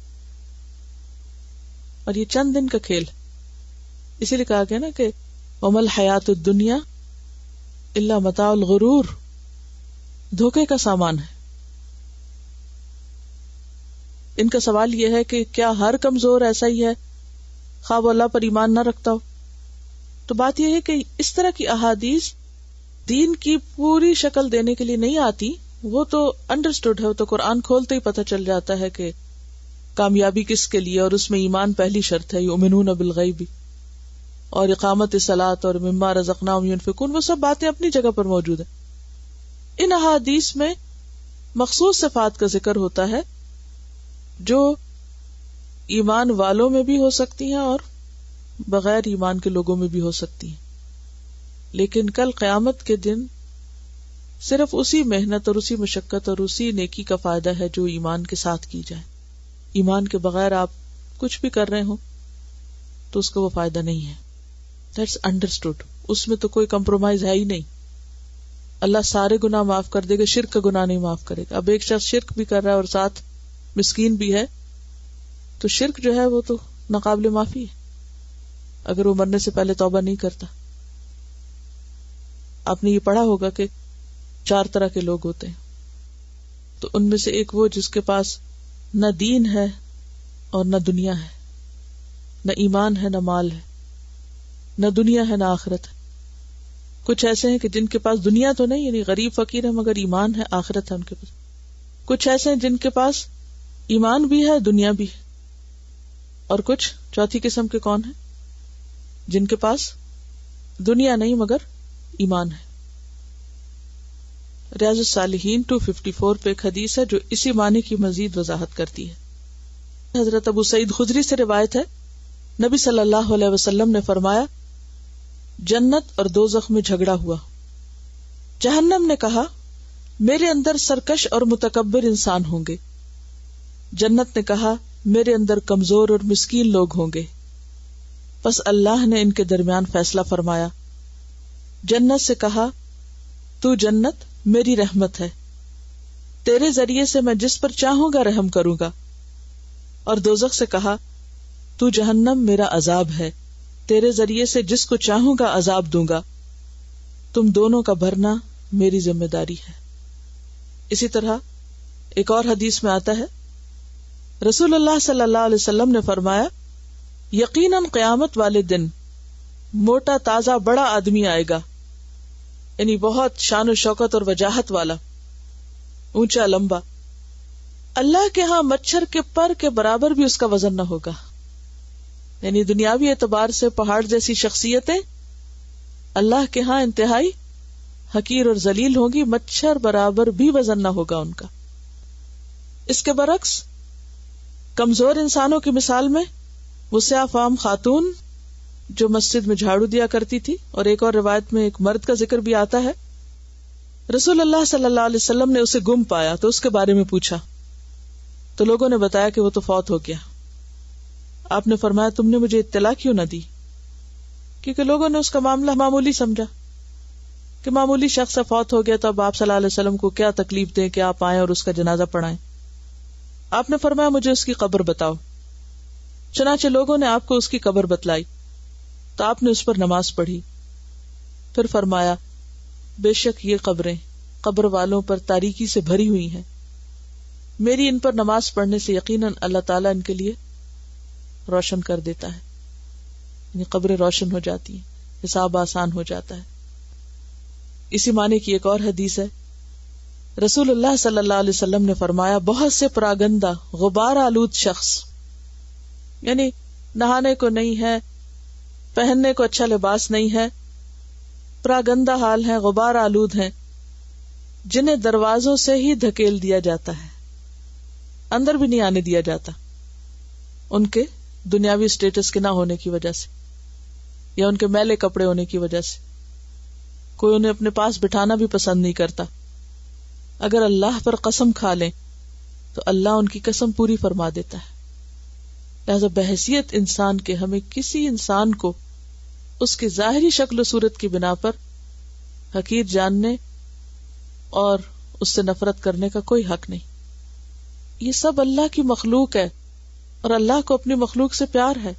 اور یہ چند دن کا کھیل، اسی لیے کہا گیا نا کہ وَمَا الْحَيَاةُ الدُّنْيَا إِلَّا مَتَاعُ الْغُرُورِ، دھوکے کا سامان ہے. ان کا سوال یہ ہے کہ کیا ہر کمزور ایسا ہی ہے خواہ وہ اللہ پر ایمان نہ رکھتا ہو؟ تو بات یہ ہے کہ اس طرح کی احادیث دین کی پوری شکل دینے کے لیے نہیں آتی، وہ تو انڈرسٹوڈ ہے، وہ تو قرآن کھولتے ہی پتہ چل جاتا ہے کہ کامیابی کس کے لیے، اور اس میں ایمان پہلی شرط ہے، یؤمنون بالغیب، اور اقامت الصلاۃ اور مما رزقناہم ينفقون، وہ سب باتیں اپنی جگہ پر موجود ہیں. ان احادیث میں مخصوص صفات کا ذکر ہوتا ہے جو ایمان والوں میں بھی ہو سکتی ہیں اور بغیر ایمان کے لوگوں میں بھی ہو سکتی ہیں. لیکن کل قیامت کے دن صرف اسی محنت اور اسی مشقت اور اسی نیکی کا فائدہ ہے جو ایمان کے ساتھ کی جائے. ایمان کے بغیر آپ کچھ بھی کر رہے ہوں تو اس کا وہ فائدہ نہیں ہے. That's understood. اس میں تو کوئی کمپرومائز ہے ہی نہیں. اللہ سارے گناہ معاف کر دے گا، شرک کا گناہ نہیں معاف کرے گا. اب ایک شخص شرک بھی کر رہا ہے اور ساتھ مسکین بھی ہے تو شرک جو ہے وہ تو ناقابل معافی ہے اگر وہ مرنے سے پہلے توبہ نہیں کرتا. آپ نے یہ پڑھا ہوگا کہ 4 طرح کے لوگ ہوتے ہیں، تو ان میں سے ایک وہ جس کے پاس نہ دین ہے اور نہ دنیا ہے، نہ ایمان ہے نہ مال ہے، نہ دنیا ہے نہ آخرت ہے. کچھ ایسے ہیں کہ جن کے پاس دنیا تو نہیں، یعنی غریب فقیر ہے، مگر ایمان ہے، آخرت ہے ان کے پاس. کچھ ایسے ہیں جن کے پاس ایمان بھی ہے، دنیا بھی ہے. اور کچھ چوتھی قسم کے کون ہیں؟ جن کے پاس دنیا نہیں مگر ایمان ہے. ریاض الصالحین 254 پہ ایک حدیث ہے جو اسی معنی کی مزید وضاحت کرتی ہے. حضرت ابو سعید خدری سے روایت ہے، نبی صلی اللہ علیہ وسلم نے فرمایا، جنت اور دوزخ میں جھگڑا ہوا. جہنم نے کہا، میرے اندر سرکش اور متکبر انسان ہوں گے. جنت نے کہا، میرے اندر کمزور اور مسکین لوگ ہوں گے. پس اللہ نے ان کے درمیان فیصلہ فرمایا. جنت سے کہا، تو جنت میری رحمت ہے، تیرے ذریعے سے میں جس پر چاہوں گا رحم کروں گا. اور دوزخ سے کہا، تو جہنم میرا عذاب ہے، تیرے ذریعے سے جس کو چاہوں گا عذاب دوں گا. تم دونوں کا بھرنا میری ذمہ داری ہے. اسی طرح ایک اور حدیث میں آتا ہے، رسول اللہ صلی اللہ علیہ وسلم نے فرمایا، یقیناً قیامت والے دن موٹا تازہ بڑا آدمی آئے گا، یعنی بہت شان و شوکت اور وجاہت والا، اونچا لمبا. اللہ کے ہاں مچھر کے پر کے برابر بھی اس کا وزن نہ ہوگا. یعنی دنیاوی اعتبار سے پہاڑ جیسی شخصیتیں اللہ کے ہاں انتہائی حقیر اور ذلیل ہوں گی، مچھر برابر بھی وزن نہ ہوگا ان کا. اس کے برعکس کمزور انسانوں کی مثال میں وہ سیاہ فام خاتون جو مسجد میں جھاڑو دیا کرتی تھی، اور ایک اور روایت میں ایک مرد کا ذکر بھی آتا ہے. رسول اللہ صلی اللہ علیہ وسلم نے اسے گم پایا تو اس کے بارے میں پوچھا تو لوگوں نے بتایا کہ وہ تو فوت ہو گیا. آپ نے فرمایا، تم نے مجھے اطلاع کیوں نہ دی؟ کیونکہ لوگوں نے اس کا معاملہ معمولی سمجھا کہ معمولی شخص فوت ہو گیا تو اب آپ صلی اللہ علیہ وسلم کو کیا تکلیف دیں کہ آپ آئیں اور اس کا جنازہ پڑھائیں. آپ نے فرمایا، مجھے اس کی قبر بتاؤ. چنانچہ لوگوں نے آپ کو اس کی قبر بتلائی تو آپ نے اس پر نماز پڑھی. پھر فرمایا، بے شک یہ قبریں قبر والوں پر تاریکی سے بھری ہوئی ہیں، میری ان پر نماز پڑھنے سے یقیناً اللہ تعالیٰ ان کے لیے روشن کر دیتا ہے. یعنی قبریں روشن ہو جاتی ہیں، حساب آسان ہو جاتا ہے. اسی معنی کی ایک اور حدیث ہے، رسول اللہ صلی اللہ علیہ وسلم نے فرمایا، بہت سے پراگندہ غبار آلود شخص، یعنی نہانے کو نہیں ہے، پہننے کو اچھا لباس نہیں ہے، پراگندہ حال ہیں، غبار آلود ہیں، جنہیں دروازوں سے ہی دھکیل دیا جاتا ہے، اندر بھی نہیں آنے دیا جاتا، ان کے دنیاوی سٹیٹس کے نہ ہونے کی وجہ سے یا ان کے میلے کپڑے ہونے کی وجہ سے. کوئی انہیں اپنے پاس بٹھانا بھی پسند نہیں کرتا. اگر اللہ پر قسم کھا لیں تو اللہ ان کی قسم پوری فرما دیتا ہے. لہذا بحیثیت انسان کے ہمیں کسی انسان کو اس کی ظاہری شکل و صورت کی بنا پر حقیر جاننے اور اس سے نفرت کرنے کا کوئی حق نہیں. یہ سب اللہ کی مخلوق ہے اور اللہ کو اپنی مخلوق سے پیار ہے،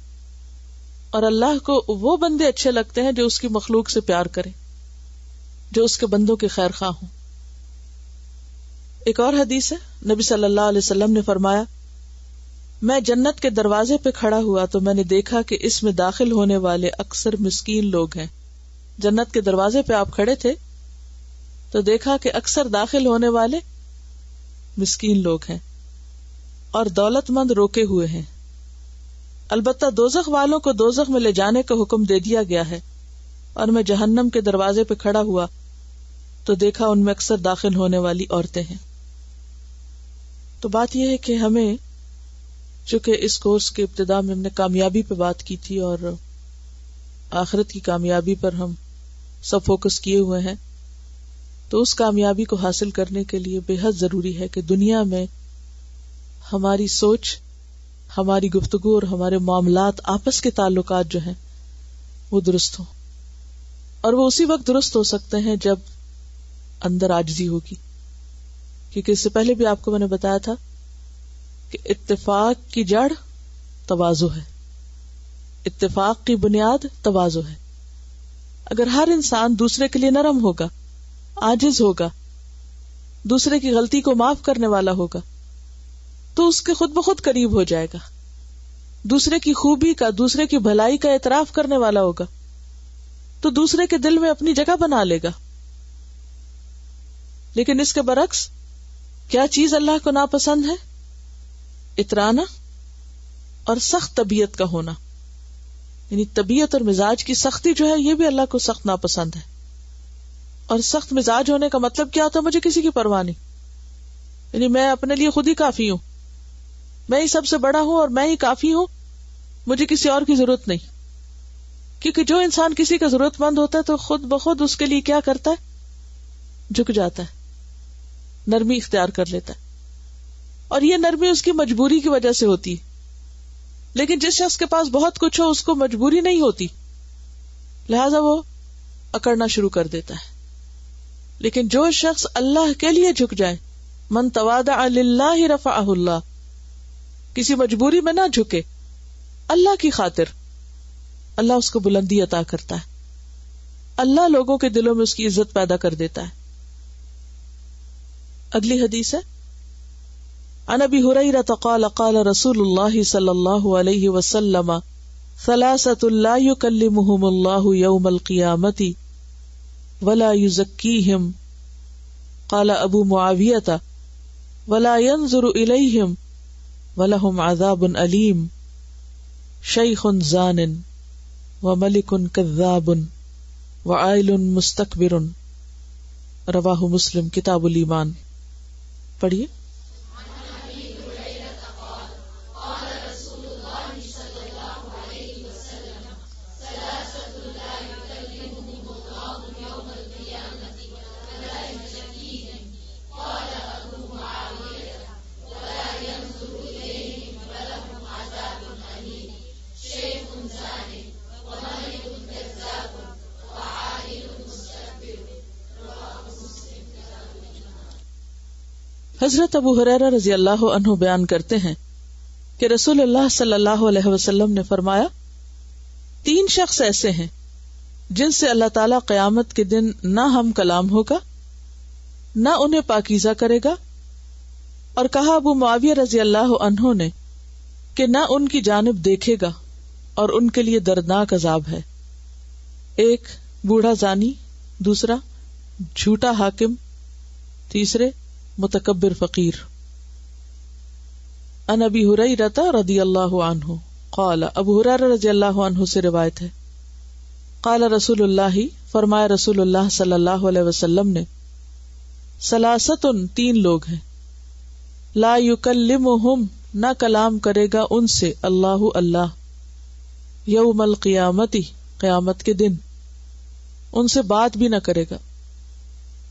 اور اللہ کو وہ بندے اچھے لگتے ہیں جو اس کی مخلوق سے پیار کریں، جو اس کے بندوں کے خیر خواہ ہوں. ایک اور حدیث ہے، نبی صلی اللہ علیہ وسلم نے فرمایا، میں جنت کے دروازے پہ کھڑا ہوا تو میں نے دیکھا کہ اس میں داخل ہونے والے اکثر مسکین لوگ ہیں. جنت کے دروازے پہ آپ کھڑے تھے تو دیکھا کہ اکثر داخل ہونے والے مسکین لوگ ہیں اور دولت مند روکے ہوئے ہیں. البتہ دوزخ والوں کو دوزخ میں لے جانے کا حکم دے دیا گیا ہے، اور میں جہنم کے دروازے پہ کھڑا ہوا تو دیکھا ان میں اکثر داخل ہونے والی عورتیں ہیں. تو بات یہ ہے کہ ہمیں، چونکہ اس کورس کے ابتدا میں ہم نے کامیابی پہ بات کی تھی اور آخرت کی کامیابی پر ہم سب فوکس کیے ہوئے ہیں، تو اس کامیابی کو حاصل کرنے کے لیے بے حد ضروری ہے کہ دنیا میں ہماری سوچ، ہماری گفتگو اور ہمارے معاملات، آپس کے تعلقات جو ہیں وہ درست ہوں. اور وہ اسی وقت درست ہو سکتے ہیں جب اندر عاجزی ہوگی. کیونکہ اس سے پہلے بھی آپ کو میں نے بتایا تھا کہ اتفاق کی جڑ تواضع ہے، اتفاق کی بنیاد تواضع ہے. اگر ہر انسان دوسرے کے لیے نرم ہوگا، عاجز ہوگا، دوسرے کی غلطی کو معاف کرنے والا ہوگا، تو اس کے خود بخود قریب ہو جائے گا. دوسرے کی خوبی کا، دوسرے کی بھلائی کا اعتراف کرنے والا ہوگا تو دوسرے کے دل میں اپنی جگہ بنا لے گا. لیکن اس کے برعکس کیا چیز اللہ کو ناپسند ہے؟ اترانا اور سخت طبیعت کا ہونا. یعنی طبیعت اور مزاج کی سختی جو ہے یہ بھی اللہ کو سخت ناپسند ہے. اور سخت مزاج ہونے کا مطلب کیا ہوتا ہے؟ مجھے کسی کی پرواہ نہیں، یعنی میں اپنے لیے خود ہی کافی ہوں، میں ہی سب سے بڑا ہوں اور میں ہی کافی ہوں، مجھے کسی اور کی ضرورت نہیں. کیونکہ جو انسان کسی کا ضرورت مند ہوتا ہے تو خود بخود اس کے لیے کیا کرتا ہے؟ جھک جاتا ہے، نرمی اختیار کر لیتا ہے. اور یہ نرمی اس کی مجبوری کی وجہ سے ہوتی ہے. لیکن جس شخص کے پاس بہت کچھ ہو اس کو مجبوری نہیں ہوتی، لہذا وہ اکڑنا شروع کر دیتا ہے. لیکن جو شخص اللہ کے لیے جھک جائے، من تواضع للہ رفعہ اللہ، کسی مجبوری میں نہ جھکے، اللہ کی خاطر، اللہ اس کو بلندی عطا کرتا ہے، اللہ لوگوں کے دلوں میں اس کی عزت پیدا کر دیتا ہے. اگلی حدیث ہے عن ابی ہریرہ قال قال رسول اللہ صلی اللہ علیہ وسلم ثلاثۃ لا یکلمہم اللہ یوم القیامۃ ولا یزکیہم قال ابو معاویہ ولا ينظر الیہم ولہم عذاب علیم شیخ زان وملک کذاب وعائل مستکبر. رواہ مسلم کتاب الایمان. پڑھیے. حضرت ابو ہریرہ رضی اللہ عنہ بیان کرتے ہیں کہ رسول اللہ صلی اللہ علیہ وسلم نے فرمایا، 3 شخص ایسے ہیں جن سے اللہ تعالیٰ قیامت کے دن نہ ہم کلام ہوگا، نہ انہیں پاکیزہ کرے گا. اور کہا ابو معاویہ رضی اللہ عنہ نے کہ نہ ان کی جانب دیکھے گا اور ان کے لیے دردناک عذاب ہے. ایک بوڑھا زانی، دوسرا جھوٹا حاکم، تیسرے متکبر فقیر. ان ابی ہریرہ رضی اللہ عنہ قال، ابو ہریرہ رضی اللہ عنہ سے روایت ہے، قال رسول اللہ، فرمایا رسول اللہ صلی اللہ علیہ وسلم نے، ثلاثۃ 3 لوگ ہیں، لا یکلمہم نہ کلام کرے گا ان سے اللہ اللہ، یوم القیامت قیامت کے دن ان سے بات بھی نہ کرے گا.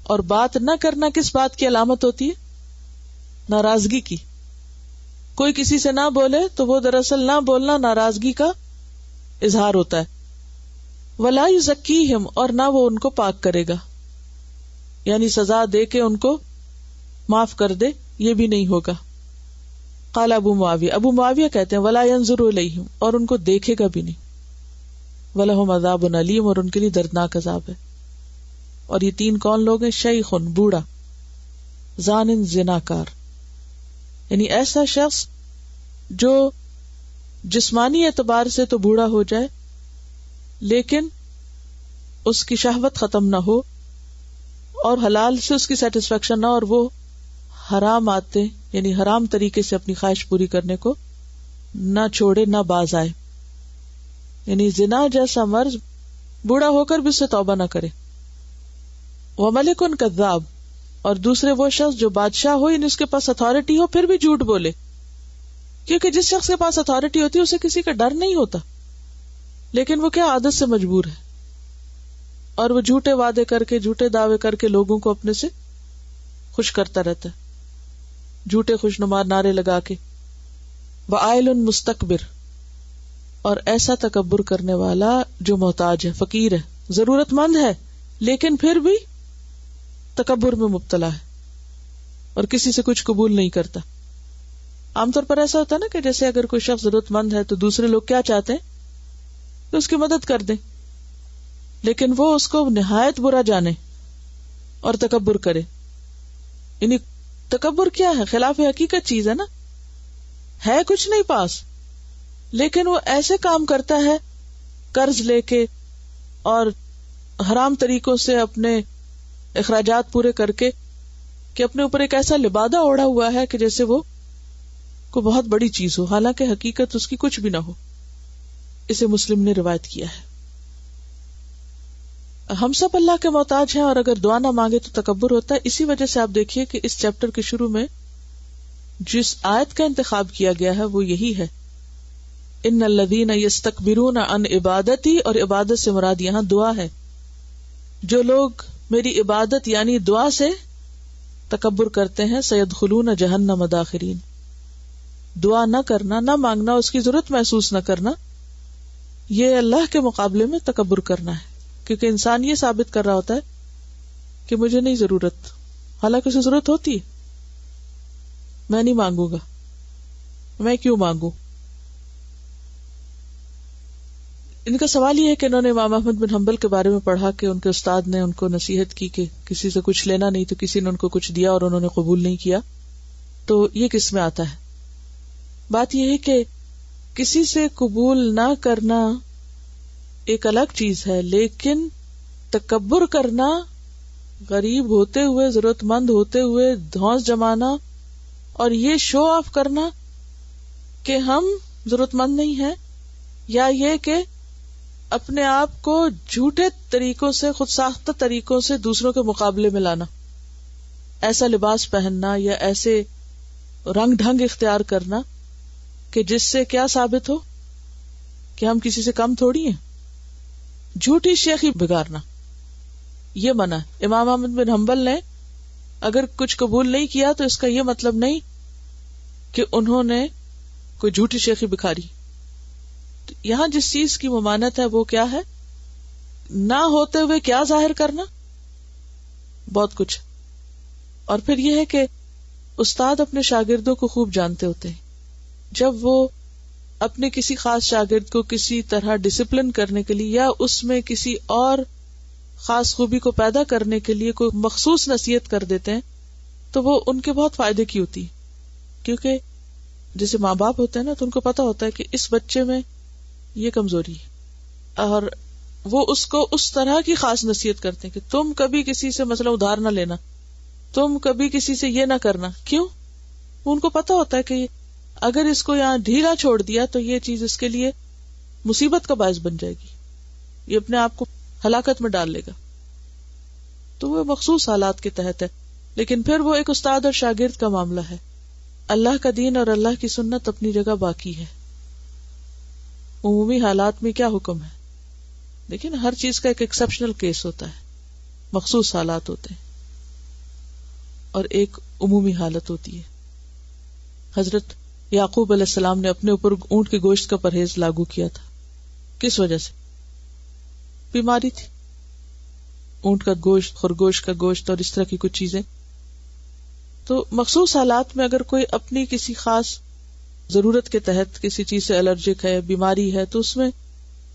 اور بات نہ کرنا کس بات کی علامت ہوتی ہے؟ ناراضگی کی. کوئی کسی سے نہ بولے تو وہ دراصل نہ بولنا ناراضگی کا اظہار ہوتا ہے. ولا یزکیہم اور نہ وہ ان کو پاک کرے گا، یعنی سزا دے کے ان کو معاف کر دے، یہ بھی نہیں ہوگا. قال ابو معاویہ، ابو معاویہ کہتے ہیں ولا ینظر الیہم اور ان کو دیکھے گا بھی نہیں. ولہم عذاب علیم اور ان کے لیے دردناک عذاب ہے. اور یہ 3 کون لوگ ہیں؟ شیخ بوڑھا، زان زناکار، یعنی ایسا شخص جو جسمانی اعتبار سے تو بوڑھا ہو جائے لیکن اس کی شہوت ختم نہ ہو اور حلال سے اس کی سیٹسفیکشن نہ، اور وہ حرام آتے یعنی حرام طریقے سے اپنی خواہش پوری کرنے کو نہ چھوڑے، نہ باز آئے. یعنی زنا جیسا مرض بوڑھا ہو کر بھی اس سے توبہ نہ کرے. وملک کذاب اور دوسرے وہ شخص جو بادشاہ ہو، یعنی اس کے پاس اتھارٹی ہو پھر بھی جھوٹ بولے، کیونکہ جس شخص کے پاس اتھارٹی ہوتی ہے اسے کسی کا ڈر نہیں ہوتا، لیکن وہ کیا عادت سے مجبور ہے اور وہ جھوٹے وعدے کر کے، جھوٹے دعوے کر کے لوگوں کو اپنے سے خوش کرتا رہتا ہے، جھوٹے خوشنما نعرے لگا کے. وعائل مستکبر اور ایسا تکبر کرنے والا جو محتاج ہے، فقیر ہے، ضرورت مند ہے لیکن پھر بھی تکبر میں مبتلا ہے اور کسی سے کچھ قبول نہیں کرتا. عام طور پر ایسا ہوتا ہے نا کہ جیسے اگر کوئی شخص ضرورت مند ہے تو دوسرے لوگ کیا چاہتے ہیں کہ اس کی مدد کر دیں، لیکن وہ اس کو نہایت برا جانے اور تکبر کرے. یعنی تکبر کیا ہے؟ خلاف حقیقت چیز ہے نا، ہے کچھ نہیں پاس لیکن وہ ایسے کام کرتا ہے قرض لے کے اور حرام طریقوں سے اپنے اخراجات پورے کر کے کہ اپنے اوپر ایک ایسا لبادہ اوڑھا ہوا ہے کہ جیسے وہ کوئی بہت بڑی چیز ہو، حالانکہ حقیقت اس کی کچھ بھی نہ ہو. اسے مسلم نے روایت کیا ہے. ہم سب اللہ کے محتاج ہیں، اور اگر دعا نہ مانگے تو تکبر ہوتا ہے. اسی وجہ سے آپ دیکھیے کہ اس چیپٹر کے شروع میں جس آیت کا انتخاب کیا گیا ہے وہ یہی ہے، ان الذین یستکبرون عن عبادتی، اور عبادت سے مراد یہاں دعا ہے. جو لوگ میری عبادت یعنی دعا سے تکبر کرتے ہیں، سیدخلون جہنم داخرین. دعا نہ کرنا، نہ مانگنا، اس کی ضرورت محسوس نہ کرنا، یہ اللہ کے مقابلے میں تکبر کرنا ہے. کیونکہ انسان یہ ثابت کر رہا ہوتا ہے کہ مجھے نہیں ضرورت، حالانکہ اسے ضرورت ہوتی ہے. میں نہیں مانگوں گا، میں کیوں مانگوں. ان کا سوال یہ ہے کہ انہوں نے امام احمد بن حنبل کے بارے میں پڑھا کہ ان کے استاد نے ان کو نصیحت کی کہ کسی سے کچھ لینا نہیں، تو کسی نے ان کو کچھ دیا اور انہوں نے قبول نہیں کیا. تو یہ کس میں آتا ہے؟ بات یہ ہے کہ کسی سے قبول نہ کرنا ایک الگ چیز ہے، لیکن تکبر کرنا، غریب ہوتے ہوئے، ضرورت مند ہوتے ہوئے دھونس جمانا اور یہ شو آف کرنا کہ ہم ضرورت مند نہیں ہیں، یا یہ کہ اپنے آپ کو جھوٹے طریقوں سے، خود ساختہ طریقوں سے دوسروں کے مقابلے میں لانا، ایسا لباس پہننا یا ایسے رنگ ڈھنگ اختیار کرنا کہ جس سے کیا ثابت ہو کہ ہم کسی سے کم تھوڑی ہیں. جھوٹی شیخی بگارنا یہ منع ہے. امام احمد بن حنبل نے اگر کچھ قبول نہیں کیا تو اس کا یہ مطلب نہیں کہ انہوں نے کوئی جھوٹی شیخی بکھاری. یہاں جس چیز کی ممانت ہے وہ کیا ہے؟ نہ ہوتے ہوئے کیا ظاہر کرنا؟ بہت کچھ. اور پھر یہ ہے کہ استاد اپنے شاگردوں کو خوب جانتے ہوتے ہیں. جب وہ اپنے کسی خاص شاگرد کو کسی طرح ڈسپلن کرنے کے لیے یا اس میں کسی اور خاص خوبی کو پیدا کرنے کے لیے کوئی مخصوص نصیحت کر دیتے ہیں تو وہ ان کے بہت فائدے کی ہوتی ہے. کیونکہ جیسے ماں باپ ہوتے ہیں نا، تو ان کو پتا ہوتا ہے کہ اس بچے میں یہ کمزوری ہے، اور وہ اس کو اس طرح کی خاص نصیحت کرتے ہیں کہ تم کبھی کسی سے مثلا ادھار نہ لینا، تم کبھی کسی سے یہ نہ کرنا. کیوں؟ ان کو پتا ہوتا ہے کہ اگر اس کو یہاں ڈھیلا چھوڑ دیا تو یہ چیز اس کے لیے مصیبت کا باعث بن جائے گی، یہ اپنے آپ کو ہلاکت میں ڈال لے گا. تو وہ مخصوص حالات کے تحت ہے. لیکن پھر وہ ایک استاد اور شاگرد کا معاملہ ہے. اللہ کا دین اور اللہ کی سنت اپنی جگہ باقی ہے. عمومی حالات میں کیا حکم ہے؟ لیکن ہر چیز کا ایک ایکسپشنل کیس ہوتا ہے، مخصوص حالات ہوتے ہیں اور ایک عمومی حالت ہوتی ہے. حضرت یعقوب علیہ السلام نے اپنے اوپر اونٹ کے گوشت کا پرہیز لاگو کیا تھا. کس وجہ سے؟ بیماری تھی. اونٹ کا گوشت، خرگوش کا گوشت اور اس طرح کی کچھ چیزیں. تو مخصوص حالات میں اگر کوئی اپنی کسی خاص ضرورت کے تحت کسی چیز سے الرجک ہے، بیماری ہے، تو اس میں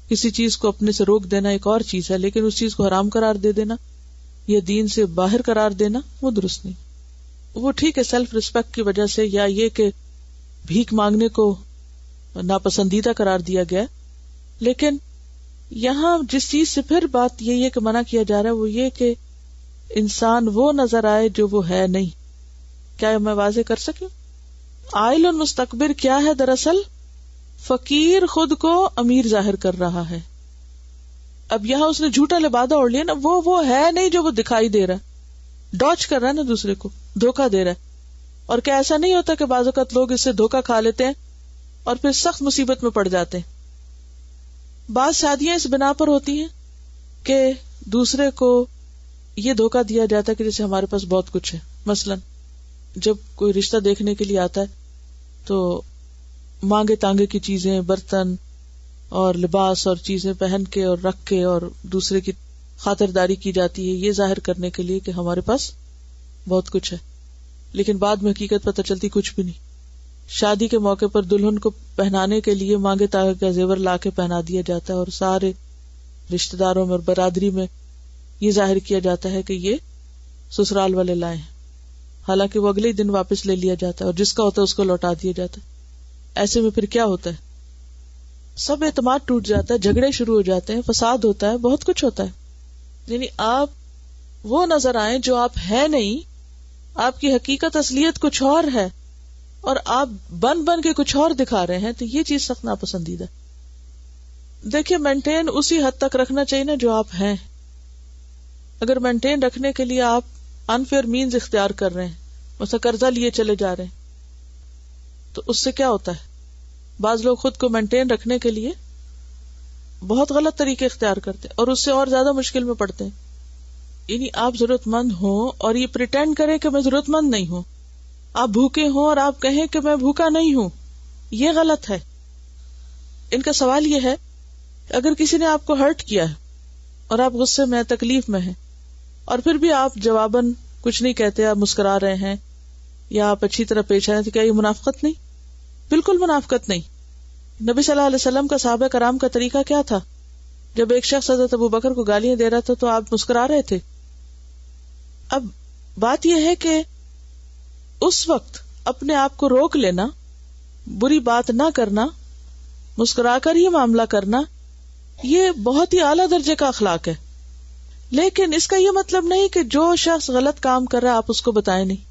کسی چیز کو اپنے سے روک دینا ایک اور چیز ہے، لیکن اس چیز کو حرام قرار دے دینا یا دین سے باہر قرار دینا وہ درست نہیں. وہ ٹھیک ہے سیلف ریسپیکٹ کی وجہ سے، یا یہ کہ بھیک مانگنے کو ناپسندیدہ قرار دیا گیا، لیکن یہاں جس چیز سے پھر بات یہی ہے کہ منع کیا جا رہا ہے وہ یہ کہ انسان وہ نظر آئے جو وہ ہے نہیں. کیا میں واضح کر سکوں؟ عائل مستکبر کیا ہے؟ دراصل فقیر خود کو امیر ظاہر کر رہا ہے. اب یہاں اس نے جھوٹا لبادہ اوڑھ لیا نا، وہ ہے نہیں جو وہ دکھائی دے رہا ہے، ڈاچ کر رہا ہے نا، دوسرے کو دھوکہ دے رہا ہے. اور کیا ایسا نہیں ہوتا کہ بعض اوقات لوگ اس سے دھوکہ کھا لیتے ہیں اور پھر سخت مصیبت میں پڑ جاتے ہیں. بعض شادیاں اس بنا پر ہوتی ہیں کہ دوسرے کو یہ دھوکہ دیا جاتا ہے کہ جیسے ہمارے پاس بہت کچھ ہے. مثلا جب کوئی رشتہ دیکھنے کے لیے آتا ہے تو مانگے تانگے کی چیزیں، برتن اور لباس اور چیزیں پہن کے اور رکھ کے اور دوسرے کی خاطرداری کی جاتی ہے، یہ ظاہر کرنے کے لیے کہ ہمارے پاس بہت کچھ ہے. لیکن بعد میں حقیقت پتہ چلتی کچھ بھی نہیں. شادی کے موقع پر دلہن کو پہنانے کے لیے مانگے تانگے کا زیور لا کے پہنا دیا جاتا ہے، اور سارے رشتہ داروں میں اور برادری میں یہ ظاہر کیا جاتا ہے کہ یہ سسرال والے لائے ہیں، حالانکہ وہ اگلے ہی دن واپس لے لیا جاتا ہے اور جس کا ہوتا ہے اس کو لوٹا دیا جاتا ہے. ایسے میں پھر کیا ہوتا ہے؟ سب اعتماد ٹوٹ جاتا ہے، جھگڑے شروع ہو جاتے ہیں، فساد ہوتا ہے، بہت کچھ ہوتا ہے. یعنی آپ وہ نظر آئیں جو آپ ہے نہیں، آپ کی حقیقت اصلیت کچھ اور ہے اور آپ بن کے کچھ اور دکھا رہے ہیں، تو یہ چیز سخت ناپسندیدہ. دیکھیے مینٹین اسی حد تک رکھنا چاہیے نا جو آپ ہیں. اگر مینٹین رکھنے کے لیے آپ انفیئر مینز اختیار کر رہے ہیں، مثلا قرضہ لیے چلے جا رہے ہیں، تو اس سے کیا ہوتا ہے؟ بعض لوگ خود کو مینٹین رکھنے کے لیے بہت غلط طریقے اختیار کرتے ہیں اور اس سے اور زیادہ مشکل میں پڑتے ہیں. یعنی آپ ضرورت مند ہوں اور یہ پریٹینڈ کریں کہ میں ضرورت مند نہیں ہوں، آپ بھوکے ہوں اور آپ کہیں کہ میں بھوکا نہیں ہوں، یہ غلط ہے. ان کا سوال یہ ہے اگر کسی نے آپ کو ہرٹ کیا ہے اور آپ غصے میں تکلیف میں ہیں اور پھر بھی آپ جواباً کچھ نہیں کہتے، آپ مسکرا رہے ہیں یا آپ اچھی طرح پیش آئے، تو کیا یہ منافقت نہیں؟ بالکل منافقت نہیں. نبی صلی اللہ علیہ وسلم کا صحابہ کرام کا طریقہ کیا تھا؟ جب ایک شخص حضرت ابو بکر کو گالیاں دے رہا تھا تو آپ مسکرا رہے تھے. اب بات یہ ہے کہ اس وقت اپنے آپ کو روک لینا، بری بات نہ کرنا، مسکرا کر ہی معاملہ کرنا، یہ بہت ہی اعلیٰ درجے کا اخلاق ہے. لیکن اس کا یہ مطلب نہیں کہ جو شخص غلط کام کر رہا ہے آپ اس کو بتائیں نہیں.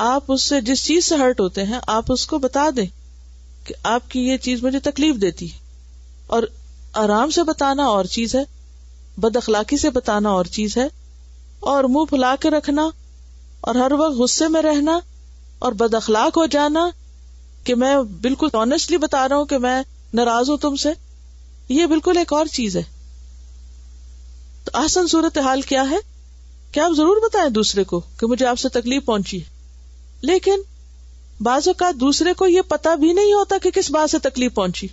آپ اس سے جس چیز سے ہرٹ ہوتے ہیں آپ اس کو بتا دیں کہ آپ کی یہ چیز مجھے تکلیف دیتی ہے. اور آرام سے بتانا اور چیز ہے، بد اخلاقی سے بتانا اور چیز ہے، اور منہ پھلا کے رکھنا اور ہر وقت غصے میں رہنا اور بد اخلاق ہو جانا کہ میں بالکل آنیسٹلی بتا رہا ہوں کہ میں ناراض ہوں تم سے، یہ بالکل ایک اور چیز ہے. تو احسن صورتحال کیا ہے کہ آپ ضرور بتائیں دوسرے کو کہ مجھے آپ سے تکلیف پہنچی ہے، لیکن بعض اوقات دوسرے کو یہ پتا بھی نہیں ہوتا کہ کس بات سے تکلیف پہنچی.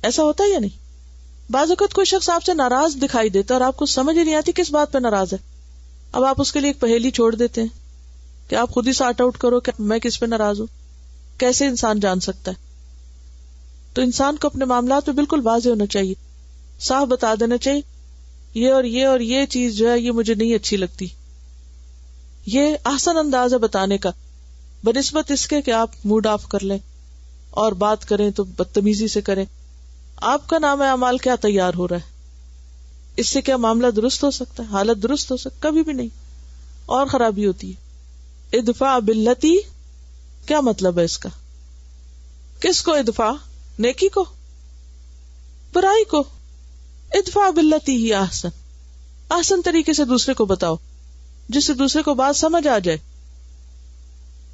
ایسا ہوتا ہے یا نہیں؟ بعض اوقات کوئی شخص آپ سے ناراض دکھائی دیتا ہے اور آپ کو سمجھ ہی نہیں آتی کس بات پہ ناراض ہے. اب آپ اس کے لیے ایک پہیلی چھوڑ دیتے ہیں کہ آپ خود ہی سارٹ آؤٹ کرو کہ میں کس پہ ناراض ہوں. کیسے انسان جان سکتا ہے؟ تو انسان کو اپنے معاملات پہ بالکل واضح ہونا چاہیے، صاف بتا دینا چاہیے یہ اور یہ چیز جو ہے یہ مجھے نہیں اچھی لگتی. یہ احسن انداز ہے بتانے کا، بنسبت اس کے کہ آپ موڈ آف کر لیں اور بات کریں تو بدتمیزی سے کریں. آپ کا نام اعمال کیا تیار ہو رہا ہے؟ اس سے کیا معاملہ درست ہو سکتا ہے؟ حالت درست ہو سکتا؟ کبھی بھی نہیں، اور خرابی ہوتی ہے. ادفع باللتی، کیا مطلب ہے اس کا؟ کس کو ادفع؟ نیکی کو؟ برائی کو؟ ادفع باللتی ہی احسن، احسن طریقے سے دوسرے کو بتاؤ جس سے دوسرے کو بات سمجھ آ جائے.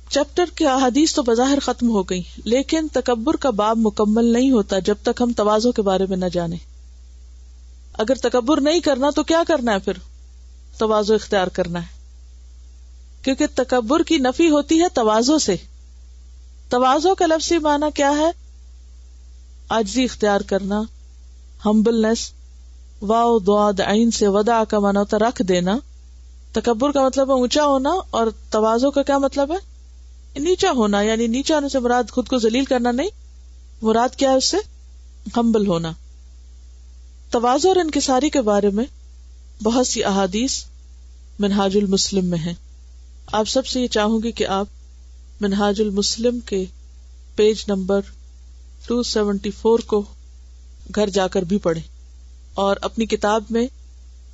چیپٹر کی احادیث تو بظاہر ختم ہو گئی، لیکن تکبر کا باب مکمل نہیں ہوتا جب تک ہم تواضع کے بارے میں نہ جانیں. اگر تکبر نہیں کرنا تو کیا کرنا ہے پھر؟ تواضع اختیار کرنا ہے، کیونکہ تکبر کی نفی ہوتی ہے تواضع سے. تواضع کا لفظی معنی کیا ہے؟ عاجزی اختیار کرنا، ہمبلنس. واو ضاد عین سے وضع کا معنی ہوتا رکھ دینا. تکبر کا مطلب ہے اونچا ہونا، اور تواضع کا کیا مطلب ہے؟ نیچا ہونا. یعنی نیچا ہونے سے مراد خود کو ذلیل کرنا نہیں، مراد کیا ہے اس سے؟ ہمبل ہونا. تواضع اور انکساری کے بارے میں بہت سی احادیث منہاج المسلم میں ہیں. آپ سب سے یہ چاہوں گی کہ آپ منہاج المسلم کے پیج نمبر 274 کو گھر جا کر بھی پڑھیں، اور اپنی کتاب میں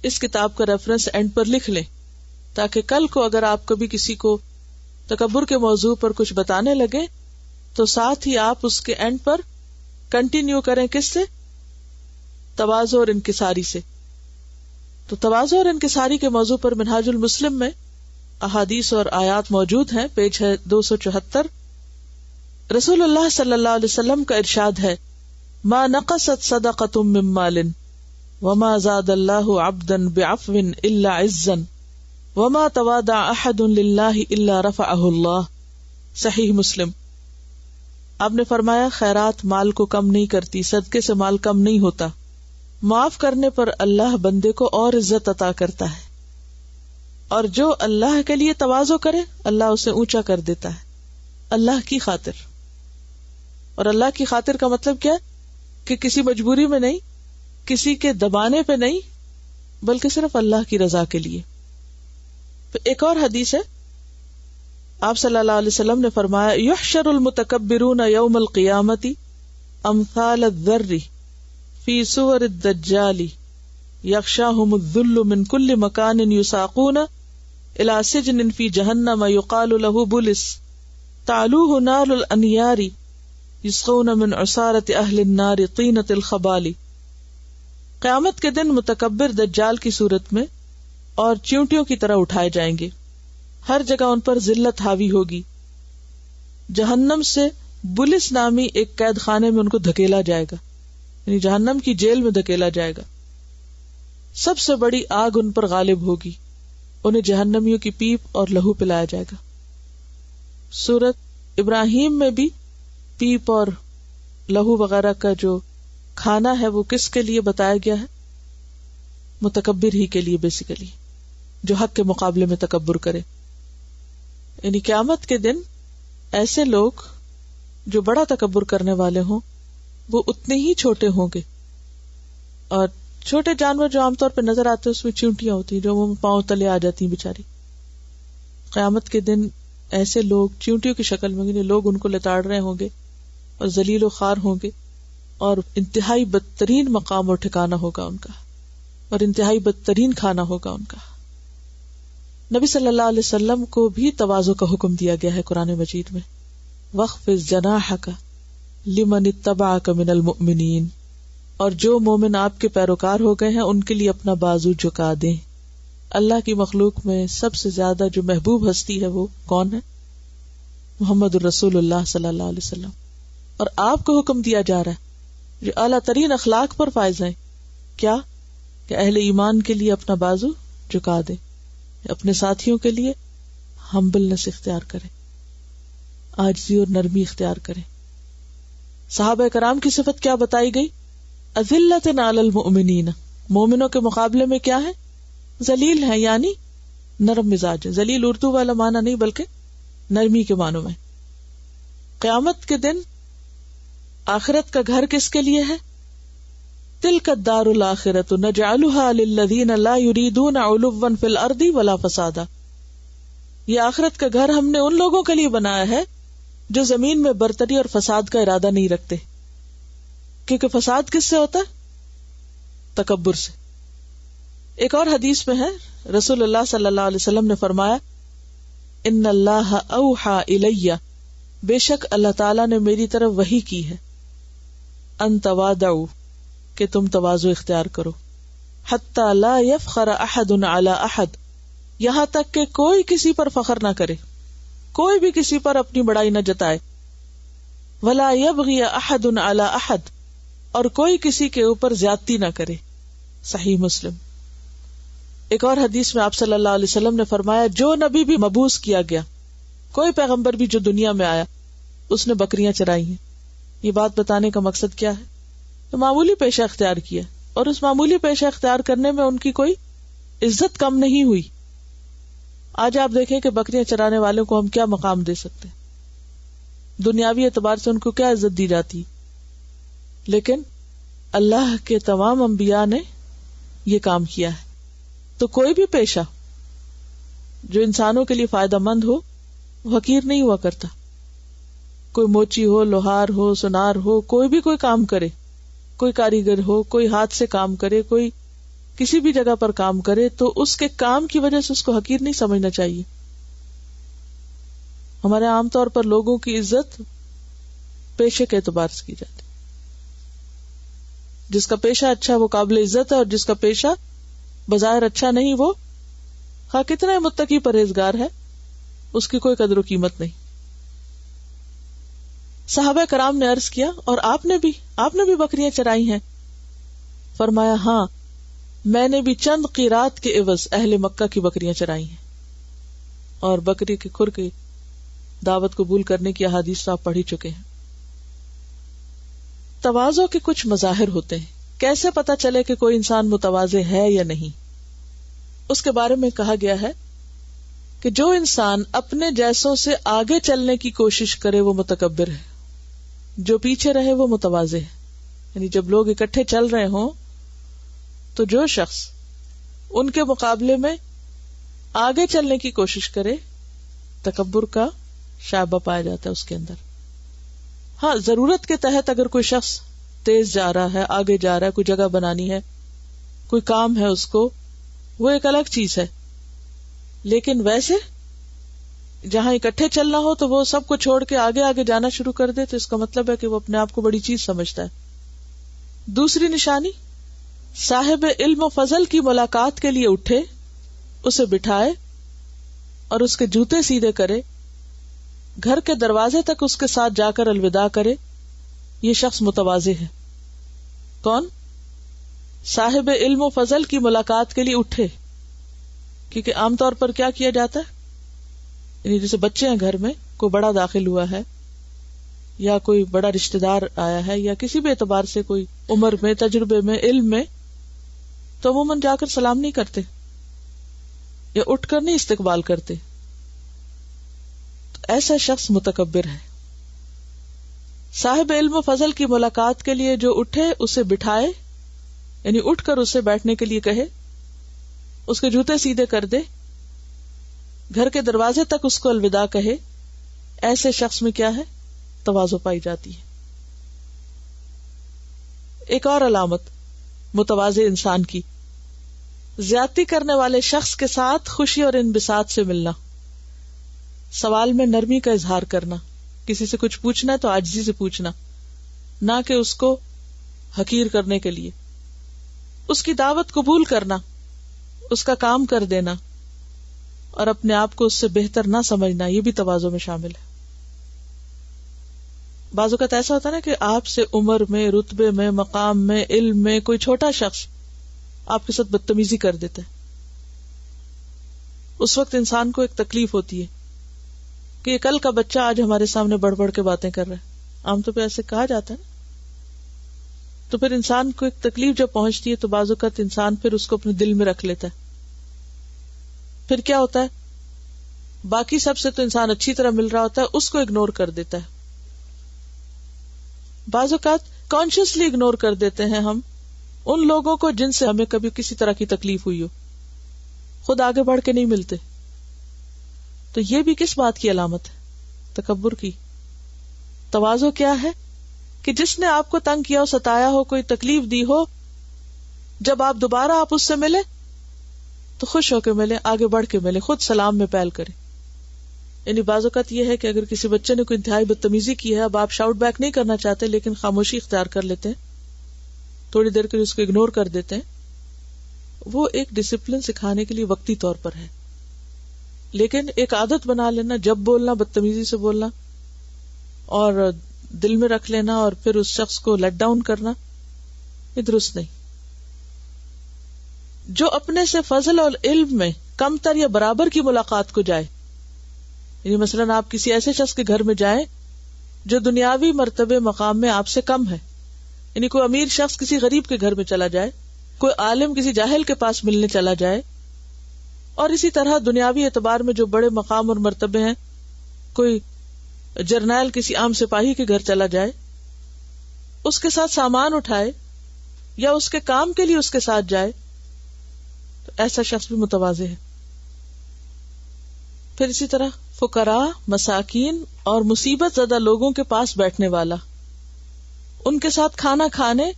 اس کتاب کا ریفرنس اینڈ پر لکھ لیں، تاکہ کل کو اگر آپ کبھی کسی کو تکبر کے موضوع پر کچھ بتانے لگے تو ساتھ ہی آپ اس کے اینڈ پر کنٹینیو کریں. کس سے؟ تواضع اور انکساری سے. تو تواضع اور انکساری کے موضوع پر منہاج المسلم میں احادیث اور آیات موجود ہیں. پیج ہے 274. رسول اللہ صلی اللہ علیہ وسلم کا ارشاد ہے، ما نقصت صدقۃ من مال وما زاد اللہ عبدا بعفو الا عزا وما تواضع احد للہ الا رفعہ اللہ. صحیح مسلم. آپ نے فرمایا خیرات مال کو کم نہیں کرتی، صدقے سے مال کم نہیں ہوتا، معاف کرنے پر اللہ بندے کو اور عزت عطا کرتا ہے، اور جو اللہ کے لیے تواضع کرے اللہ اسے اونچا کر دیتا ہے، اللہ کی خاطر. اور اللہ کی خاطر کا مطلب کیا ہے؟ کہ کسی مجبوری میں نہیں، کسی کے دبانے پہ نہیں، بلکہ صرف اللہ کی رضا کے لیے. ایک اور حدیث ہے، آپ صلی اللہ علیہ وسلم نے فرمایا، یحشر المتکبرون یوم القیامت امثال الذر فی صور الدجال یغشاہم الذل من کل مکان یساقون الی سجن فی جہنم یقال لہ بلس تعلوہ نار الانیار یسقون من عصارۃ اہل النار طینۃ الخبال. قیامت کے دن متکبر دجال کی صورت میں اور چیونٹیوں کی طرح اٹھائے جائیں گے. ہر جگہ ان پر ذلت حاوی ہوگی. جہنم سے بلس نامی ایک قید خانے میں ان کو دھکیلا جائے گا، یعنی جہنم کی جیل میں دھکیلا جائے گا. سب سے بڑی آگ ان پر غالب ہوگی. انہیں جہنمیوں کی پیپ اور لہو پلایا جائے گا. سورۃ ابراہیم میں بھی پیپ اور لہو وغیرہ کا جو کھانا ہے وہ کس کے لیے بتایا گیا ہے؟ متکبر ہی کے لیے، بیسیکلی جو حق کے مقابلے میں تکبر کرے. یعنی قیامت کے دن ایسے لوگ جو بڑا تکبر کرنے والے ہوں وہ اتنے ہی چھوٹے ہوں گے. اور چھوٹے جانور جو عام طور پہ نظر آتے ہیں اس میں چیونٹیاں ہوتی ہیں جو وہ پاؤں تلے آ جاتی ہیں بیچاری. قیامت کے دن ایسے لوگ چیونٹیوں کی شکل میں، لوگ ان کو لتاڑ رہے ہوں گے اور ذلیل و خوار ہوں گے، اور انتہائی بدترین مقام اور ٹھکانہ ہوگا ان کا، اور انتہائی بدترین کھانا ہوگا ان کا. نبی صلی اللہ علیہ وسلم کو بھی تواضع کا حکم دیا گیا ہے قرآن مجید میں. وَخْفِضْ جَنَاحَكَ لِمَنِ اتَّبَعَكَ مِنَ الْمُؤْمِنِينَ، اور جو مومن آپ کے پیروکار ہو گئے ہیں ان کے لیے اپنا بازو جھکا دیں. اللہ کی مخلوق میں سب سے زیادہ جو محبوب ہستی ہے وہ کون ہے؟ محمد الرسول اللہ صلی اللہ علیہ وسلم. اور آپ کو حکم دیا جا رہا ہے جو اعلیٰ ترین اخلاق پر فائز ہیں. کیا کہ اہل ایمان کے لیے اپنا بازو جھکا دیں، اپنے ساتھیوں کے لیے ہمبلنس اختیار کریں، عاجزی اور نرمی اختیار کریں. صحابہ کرام کی صفت کیا بتائی گئی؟ اذلۃ علی المؤمنین، مومنوں کے مقابلے میں کیا ہے؟ ذلیل ہے، یعنی نرم مزاج ہے. ذلیل اردو والا معنی نہیں بلکہ نرمی کے معنوں میں. قیامت کے دن آخرت کا گھر کس کے لیے ہے؟ تلک الدار الآخرۃ نجعلها للذین لا یریدون علوا فی الارض ولا فسادا. یہ آخرت کا گھر ہم نے ان لوگوں کے لیے بنایا ہے جو زمین میں برتری اور فساد کا ارادہ نہیں رکھتے. کیونکہ فساد کس سے ہوتا ہے؟ تکبر سے. ایک اور حدیث میں ہے رسول اللہ صلی اللہ علیہ وسلم نے فرمایا ان اللہ اوحى الی، بے شک اللہ تعالیٰ نے میری طرف وحی کی ہے، ان تواضعوا، کہ تم تواضع اختیار کرو، حتی لا یفخر احد علی احد، یہاں تک کہ کوئی کسی پر فخر نہ کرے، کوئی بھی کسی پر اپنی بڑائی نہ جتائے، ولا یبغی احد علی احد، اور کوئی کسی کے اوپر زیادتی نہ کرے. صحیح مسلم. ایک اور حدیث میں آپ صلی اللہ علیہ وسلم نے فرمایا جو نبی بھی مبعوث کیا گیا، کوئی پیغمبر بھی جو دنیا میں آیا، اس نے بکریاں چرائی ہیں. یہ بات بتانے کا مقصد کیا ہے؟ تو معمولی پیشہ اختیار کیا، اور اس معمولی پیشہ اختیار کرنے میں ان کی کوئی عزت کم نہیں ہوئی. آج آپ دیکھیں کہ بکریاں چرانے والوں کو ہم کیا مقام دے سکتے ہیں، دنیاوی اعتبار سے ان کو کیا عزت دی جاتی، لیکن اللہ کے تمام انبیاء نے یہ کام کیا ہے. تو کوئی بھی پیشہ جو انسانوں کے لیے فائدہ مند ہو وہ حقیر نہیں ہوا کرتا. کوئی موچی ہو، لوہار ہو، سنار ہو، کوئی بھی کوئی کام کرے، کوئی کاریگر ہو، کوئی ہاتھ سے کام کرے، کوئی کسی بھی جگہ پر کام کرے، تو اس کے کام کی وجہ سے اس کو حقیر نہیں سمجھنا چاہیے. ہمارے عام طور پر لوگوں کی عزت پیشے کے اعتبار سے کی جاتی. جس کا پیشہ اچھا وہ قابل عزت ہے، اور جس کا پیشہ بظاہر اچھا نہیں وہ خواہ کتنا متقی پرہیزگار ہے اس کی کوئی قدر و قیمت نہیں. صحابہ کرام نے عرض کیا اور آپ نے بھی بکریاں چرائی ہیں؟ فرمایا ہاں، میں نے بھی چند قیرات کے عوض اہل مکہ کی بکریاں چرائی ہیں. اور بکری کے کھر کی دعوت قبول کرنے کی احادیث تو آپ پڑھ ہی چکے ہیں. تواضع کے کچھ مظاہر ہوتے ہیں. کیسے پتا چلے کہ کوئی انسان متواضع ہے یا نہیں؟ اس کے بارے میں کہا گیا ہے کہ جو انسان اپنے جیسوں سے آگے چلنے کی کوشش کرے وہ متکبر ہے، جو پیچھے رہے وہ متواضع ہے. یعنی جب لوگ اکٹھے چل رہے ہوں تو جو شخص ان کے مقابلے میں آگے چلنے کی کوشش کرے، تکبر کا شائبہ پایا جاتا ہے اس کے اندر. ہاں، ضرورت کے تحت اگر کوئی شخص تیز جا رہا ہے، آگے جا رہا ہے، کوئی جگہ بنانی ہے، کوئی کام ہے اس کو، وہ ایک الگ چیز ہے. لیکن ویسے جہاں اکٹھے چلنا ہو تو وہ سب کو چھوڑ کے آگے آگے جانا شروع کر دے تو اس کا مطلب ہے کہ وہ اپنے آپ کو بڑی چیز سمجھتا ہے. دوسری نشانی، صاحب علم و فضل کی ملاقات کے لیے اٹھے اسے بٹھائے اور اس کے جوتے سیدھے کرے، گھر کے دروازے تک اس کے ساتھ جا کر الوداع کرے، یہ شخص متواضع ہے۔ کون؟ صاحب علم و فضل کی ملاقات کے لیے اٹھے، کیونکہ عام طور پر کیا کیا جاتا ہے، یعنی جیسے بچے ہیں گھر میں، کوئی بڑا داخل ہوا ہے یا کوئی بڑا رشتہ دار آیا ہے یا کسی بھی اعتبار سے کوئی عمر میں، تجربے میں، علم میں، تو عموماً جا کر سلام نہیں کرتے یا اٹھ کر نہیں استقبال کرتے، تو ایسا شخص متکبر ہے۔ صاحب علم و فضل کی ملاقات کے لیے جو اٹھے اسے بٹھائے، یعنی اٹھ کر اسے بیٹھنے کے لیے کہے، اس کے جوتے سیدھے کر دے، گھر کے دروازے تک اس کو الوداع کہے، ایسے شخص میں کیا ہے؟ تواضع پائی جاتی ہے۔ ایک اور علامت متواضع انسان کی، زیادتی کرنے والے شخص کے ساتھ خوشی اور انبساط سے ملنا، سوال میں نرمی کا اظہار کرنا، کسی سے کچھ پوچھنا ہے تو عاجزی سے پوچھنا، نہ کہ اس کو حقیر کرنے کے لیے، اس کی دعوت قبول کرنا، اس کا کام کر دینا اور اپنے آپ کو اس سے بہتر نہ سمجھنا، یہ بھی تواضع میں شامل ہے۔ بعض اوقات ایسا ہوتا ہے نا کہ آپ سے عمر میں، رتبے میں، مقام میں، علم میں کوئی چھوٹا شخص آپ کے ساتھ بدتمیزی کر دیتا ہے، اس وقت انسان کو ایک تکلیف ہوتی ہے کہ یہ کل کا بچہ آج ہمارے سامنے بڑھ بڑھ کے باتیں کر رہا ہے، عام طور پہ ایسے کہا جاتا ہے نا، تو پھر انسان کو ایک تکلیف جب پہنچتی ہے تو بعض اوقات انسان پھر اس کو اپنے دل میں رکھ لیتا ہے۔ پھر کیا ہوتا ہے، باقی سب سے تو انسان اچھی طرح مل رہا ہوتا ہے، اس کو اگنور کر دیتا ہے۔ بعض اوقات کانشیسلی اگنور کر دیتے ہیں ہم ان لوگوں کو جن سے ہمیں کبھی کسی طرح کی تکلیف ہوئی ہو، خود آگے بڑھ کے نہیں ملتے، تو یہ بھی کس بات کی علامت ہے؟ تکبر کی۔ تواضع کیا ہے کہ جس نے آپ کو تنگ کیا ہو، ستایا ہو، کوئی تکلیف دی ہو، جب آپ دوبارہ آپ اس سے ملے تو خوش ہو کے ملے، آگے بڑھ کے ملے، خود سلام میں پہل کرے۔ یعنی بعض اوقات یہ ہے کہ اگر کسی بچے نے کوئی انتہائی بدتمیزی کی ہے، اب آپ شاؤٹ بیک نہیں کرنا چاہتے لیکن خاموشی اختیار کر لیتے ہیں، تھوڑی دیر کے لیے اس کو اگنور کر دیتے ہیں، وہ ایک ڈسپلن سکھانے کے لیے وقتی طور پر ہے، لیکن ایک عادت بنا لینا، جب بولنا بدتمیزی سے بولنا اور دل میں رکھ لینا اور پھر اس شخص کو لیٹ ڈاؤن کرنا، یہ درست نہیں۔ جو اپنے سے فضل اور علم میں کم تر یا برابر کی ملاقات کو جائے، یعنی مثلاً آپ کسی ایسے شخص کے گھر میں جائیں جو دنیاوی مرتبے مقام میں آپ سے کم ہے، یعنی کوئی امیر شخص کسی غریب کے گھر میں چلا جائے، کوئی عالم کسی جاہل کے پاس ملنے چلا جائے، اور اسی طرح دنیاوی اعتبار میں جو بڑے مقام اور مرتبے ہیں، کوئی جرنیل کسی عام سپاہی کے گھر چلا جائے، اس کے ساتھ سامان اٹھائے یا اس کے کام کے لیے اس کے ساتھ جائے، تو ایسا شخص بھی متواضع ہے۔ پھر اسی طرح فقراء، مساکین اور مصیبت زدہ لوگوں کے پاس بیٹھنے والا، ان کے ساتھ کھانا کھانے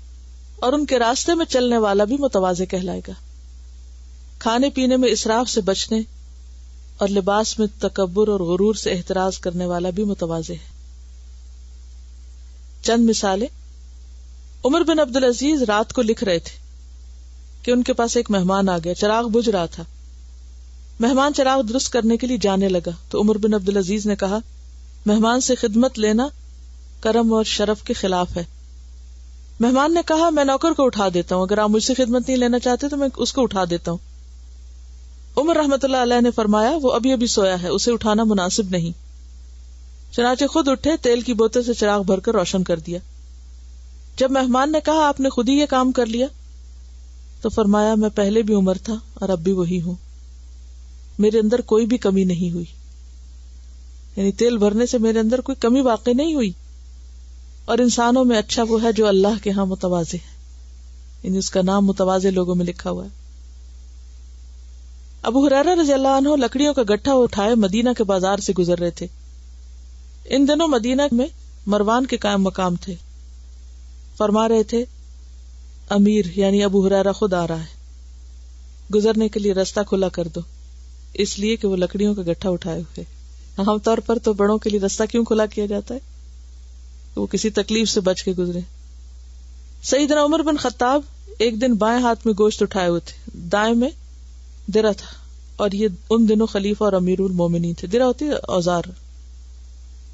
اور ان کے راستے میں چلنے والا بھی متواضع کہلائے گا۔ کھانے پینے میں اسراف سے بچنے اور لباس میں تکبر اور غرور سے احتراز کرنے والا بھی متواضع ہے۔ چند مثالیں، عمر بن عبدالعزیز رات کو لکھ رہے تھے کہ ان کے پاس ایک مہمان آ گیا، چراغ بجھ رہا تھا، مہمان چراغ درست کرنے کے لیے جانے لگا تو عمر بن عبدالعزیز نے کہا، مہمان سے خدمت لینا کرم اور شرف کے خلاف ہے۔ مہمان نے کہا، میں نوکر کو اٹھا دیتا ہوں، اگر آپ مجھ سے خدمت نہیں لینا چاہتے تو میں اس کو اٹھا دیتا ہوں۔ عمر رحمۃ اللہ علیہ نے فرمایا، وہ ابھی ابھی سویا ہے، اسے اٹھانا مناسب نہیں۔ چنانچہ خود اٹھے، تیل کی بوتل سے چراغ بھر کر روشن کر دیا۔ جب مہمان نے کہا، آپ نے خود ہی یہ کام کر لیا، تو فرمایا، میں پہلے بھی عمر تھا اور اب بھی وہی ہوں، میرے اندر کوئی بھی کمی نہیں ہوئی، یعنی تیل بھرنے سے میرے اندر کوئی کمی واقع نہیں ہوئی، اور انسانوں میں اچھا وہ ہے جو اللہ کے ہاں متواضع ہے، یعنی اس کا نام متواضع لوگوں میں لکھا ہوا ہے۔ ابو ہریرہ رضی اللہ عنہ لکڑیوں کا گٹھا اٹھائے مدینہ کے بازار سے گزر رہے تھے۔ ان دنوں مدینہ میں مروان کے قائم مقام تھے۔ فرما رہے تھے، امیر یعنی ابو ہریرہ خود آ رہا ہے، گزرنے کے لیے راستہ کھلا کر دو، اس لیے کہ وہ لکڑیوں کا گٹھا اٹھائے ہوئے۔ عام طور پر تو بڑوں کے لیے راستہ کیوں کھلا کیا جاتا ہے کہ وہ کسی تکلیف سے بچ کے گزرے۔ سیدنا عمر بن خطاب ایک دن بائیں ہاتھ میں گوشت اٹھائے ہوئے تھے، دائیں میں درہ تھا، اور یہ ان دنوں خلیفہ اور امیر المومنین تھے. درہ ہوتی ہے اوزار.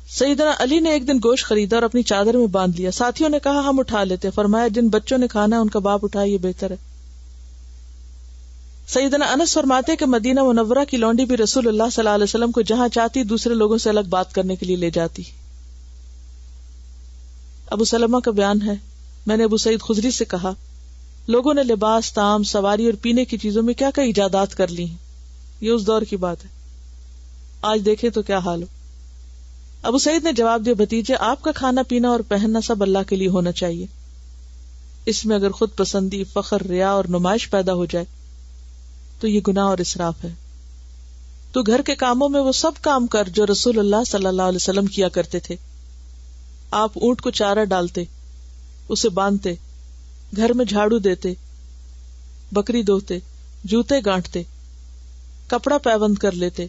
سیدنا علی نے ایک دن گوشت خریدا اور اپنی چادر میں باندھ لیا. ساتھیوں نے کہا ہم اٹھا لیتے. فرمایا جن بچوں نے کھانا ہے ان کا باپ اٹھائے، یہ بہتر ہے. سیدنا انس فرماتے کہ مدینہ منورہ کی لونڈی بھی رسول اللہ صلی اللہ علیہ وسلم کو جہاں چاہتی دوسرے لوگوں سے الگ بات کرنے کے لیے لے جاتی. ابو سلمہ کا بیان ہے، میں نے ابو سعید خدری سے کہا لوگوں نے لباس، طعام، سواری اور پینے کی چیزوں میں کیا کیا ایجادات کر لی ہیں. یہ اس دور کی بات ہے، آج دیکھیں تو کیا حال ہو. ابو سعید نے جواب دیا بھتیجے آپ کا کھانا پینا اور پہننا سب اللہ کے لیے ہونا چاہیے. اس میں اگر خود پسندی، فخر، ریا اور نمائش پیدا ہو جائے تو یہ گناہ اور اسراف ہے. تو گھر کے کاموں میں وہ سب کام کر جو رسول اللہ صلی اللہ علیہ وسلم کیا کرتے تھے. آپ اونٹ کو چارہ ڈالتے، اسے باندھتے، گھر میں جھاڑو دیتے، بکری دھوتے، جوتے گانٹتے، کپڑا پیوند کر لیتے،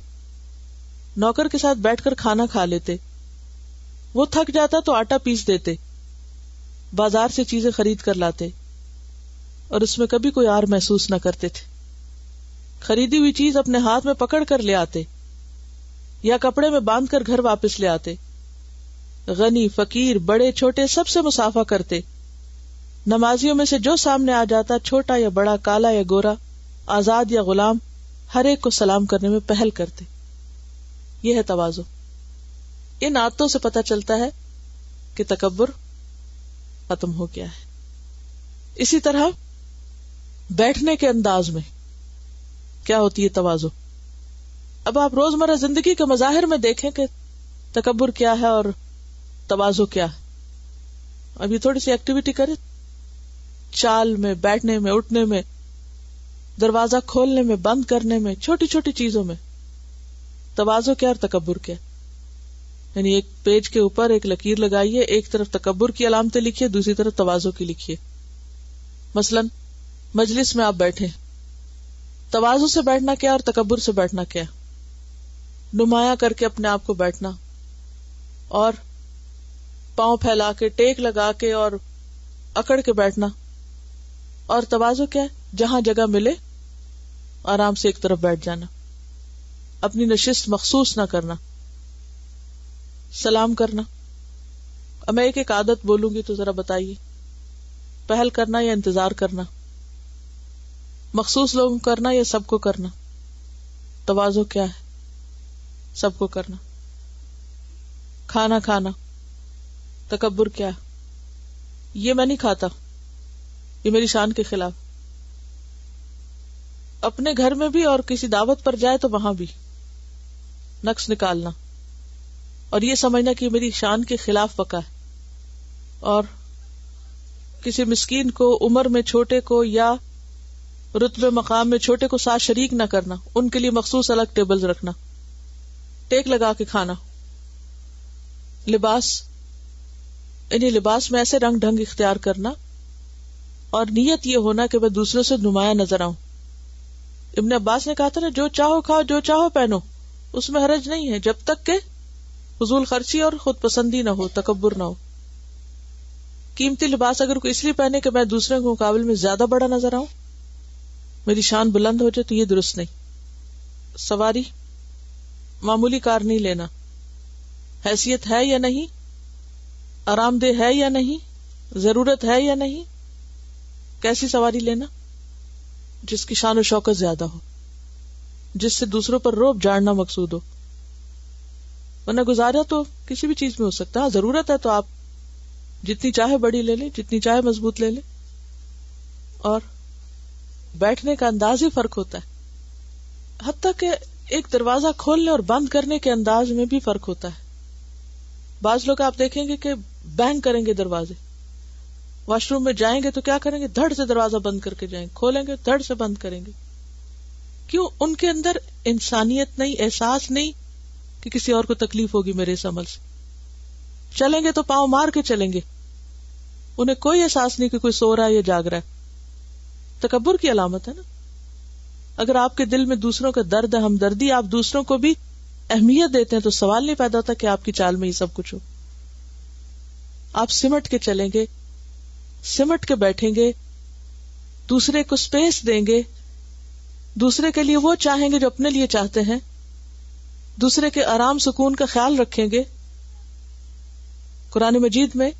نوکر کے ساتھ بیٹھ کر کھانا کھا لیتے. وہ تھک جاتا تو آٹا پیس دیتے، بازار سے چیزیں خرید کر لاتے اور اس میں کبھی کوئی آر محسوس نہ کرتے تھے. خریدی ہوئی چیز اپنے ہاتھ میں پکڑ کر لے آتے یا کپڑے میں باندھ کر گھر واپس لے آتے. غنی، فقیر، بڑے چھوٹے سب سے مصافحہ کرتے. نمازیوں میں سے جو سامنے آ جاتا، چھوٹا یا بڑا، کالا یا گورا، آزاد یا غلام، ہر ایک کو سلام کرنے میں پہل کرتے. یہ ہے تواضع. ان عادتوں سے پتہ چلتا ہے کہ تکبر ختم ہو گیا ہے. اسی طرح بیٹھنے کے انداز میں کیا ہوتی ہے تواضع. اب آپ روزمرہ زندگی کے مظاہر میں دیکھیں کہ تکبر کیا ہے اور تواضع کیا ہے. اب یہ تھوڑی سی ایکٹیویٹی کریں، چال میں، بیٹھنے میں، اٹھنے میں، دروازہ کھولنے میں، بند کرنے میں، چھوٹی چھوٹی چیزوں میں تواضع کیا اور تکبر کیا. یعنی ایک پیج کے اوپر ایک لکیر لگائیے، ایک طرف تکبر کی علامتیں لکھیے، دوسری طرف تواضع کی لکھیے. مثلا مجلس میں آپ بیٹھے، تواضع سے بیٹھنا کیا اور تکبر سے بیٹھنا کیا. نمایاں کر کے اپنے آپ کو بیٹھنا اور پاؤں پھیلا کے، ٹیک لگا کے اور اکڑ کے بیٹھنا. اور تواضع کیا ہے؟ جہاں جگہ ملے آرام سے ایک طرف بیٹھ جانا، اپنی نشست مخصوص نہ کرنا، سلام کرنا. اب میں ایک عادت بولوں گی تو ذرا بتائیے، پہل کرنا یا انتظار کرنا، مخصوص لوگوں کو کرنا یا سب کو کرنا. تواضع کیا ہے؟ سب کو کرنا. کھانا کھانا. تکبر کیا ہے؟ یہ میں نہیں کھاتا، یہ میری شان کے خلاف. اپنے گھر میں بھی اور کسی دعوت پر جائے تو وہاں بھی نقص نکالنا اور یہ سمجھنا کہ میری شان کے خلاف پکا ہے. اور کسی مسکین کو، عمر میں چھوٹے کو یا رتبے مقام میں چھوٹے کو ساتھ شریک نہ کرنا، ان کے لیے مخصوص الگ ٹیبلز رکھنا. ٹیک لگا کے کھانا. لباس، یعنی لباس میں ایسے رنگ ڈھنگ اختیار کرنا اور نیت یہ ہونا کہ میں دوسروں سے نمایاں نظر آؤں. ابن عباس نے کہا تھا نا، جو چاہو کھاؤ، جو چاہو پہنو، اس میں حرج نہیں ہے جب تک کہ فضول خرچی اور خود پسندی نہ ہو، تکبر نہ ہو. قیمتی لباس اگر کوئی اس لیے پہنے کہ میں دوسروں کے مقابل میں زیادہ بڑا نظر آؤں، میری شان بلند ہو جائے، تو یہ درست نہیں. سواری، معمولی کار نہیں لینا. حیثیت ہے یا نہیں، آرام دہ ہے یا نہیں، ضرورت ہے یا نہیں. کیسی سواری لینا؟ جس کی شان و شوکت زیادہ ہو، جس سے دوسروں پر رعب جاڑنا مقصود ہو. ورنہ گزارا تو کسی بھی چیز میں ہو سکتا ہے. ضرورت ہے تو آپ جتنی چاہے بڑی لے لیں، جتنی چاہے مضبوط لے لیں. اور بیٹھنے کا انداز ہی فرق ہوتا ہے. حتیٰ کہ ایک دروازہ کھولنے اور بند کرنے کے انداز میں بھی فرق ہوتا ہے. بعض لوگ آپ دیکھیں گے کہ بینگ کریں گے دروازے. واش روم میں جائیں گے تو کیا کریں گے؟ دھڑ سے دروازہ بند کر کے جائیں گے، کھولیں گے دھڑ سے بند کریں گے. کیوں؟ ان کے اندر انسانیت نہیں، احساس نہیں کہ کسی اور کو تکلیف ہوگی میرے اس عمل سے. چلیں گے تو پاؤں مار کے چلیں گے، انہیں کوئی احساس نہیں کہ کوئی سو رہا ہے یا جاگ رہا ہے. تکبر کی علامت ہے نا. اگر آپ کے دل میں دوسروں کا درد ہے، ہمدردی، آپ دوسروں کو بھی اہمیت دیتے ہیں تو سوال نہیں پیدا ہوتا کہ آپ کی چال میں یہ سب کچھ ہو. آپ سمٹ کے چلیں گے، سمٹ کے بیٹھیں گے، دوسرے کو سپیس دیں گے، دوسرے کے لیے وہ چاہیں گے جو اپنے لیے چاہتے ہیں، دوسرے کے آرام سکون کا خیال رکھیں گے. قرآن مجید میں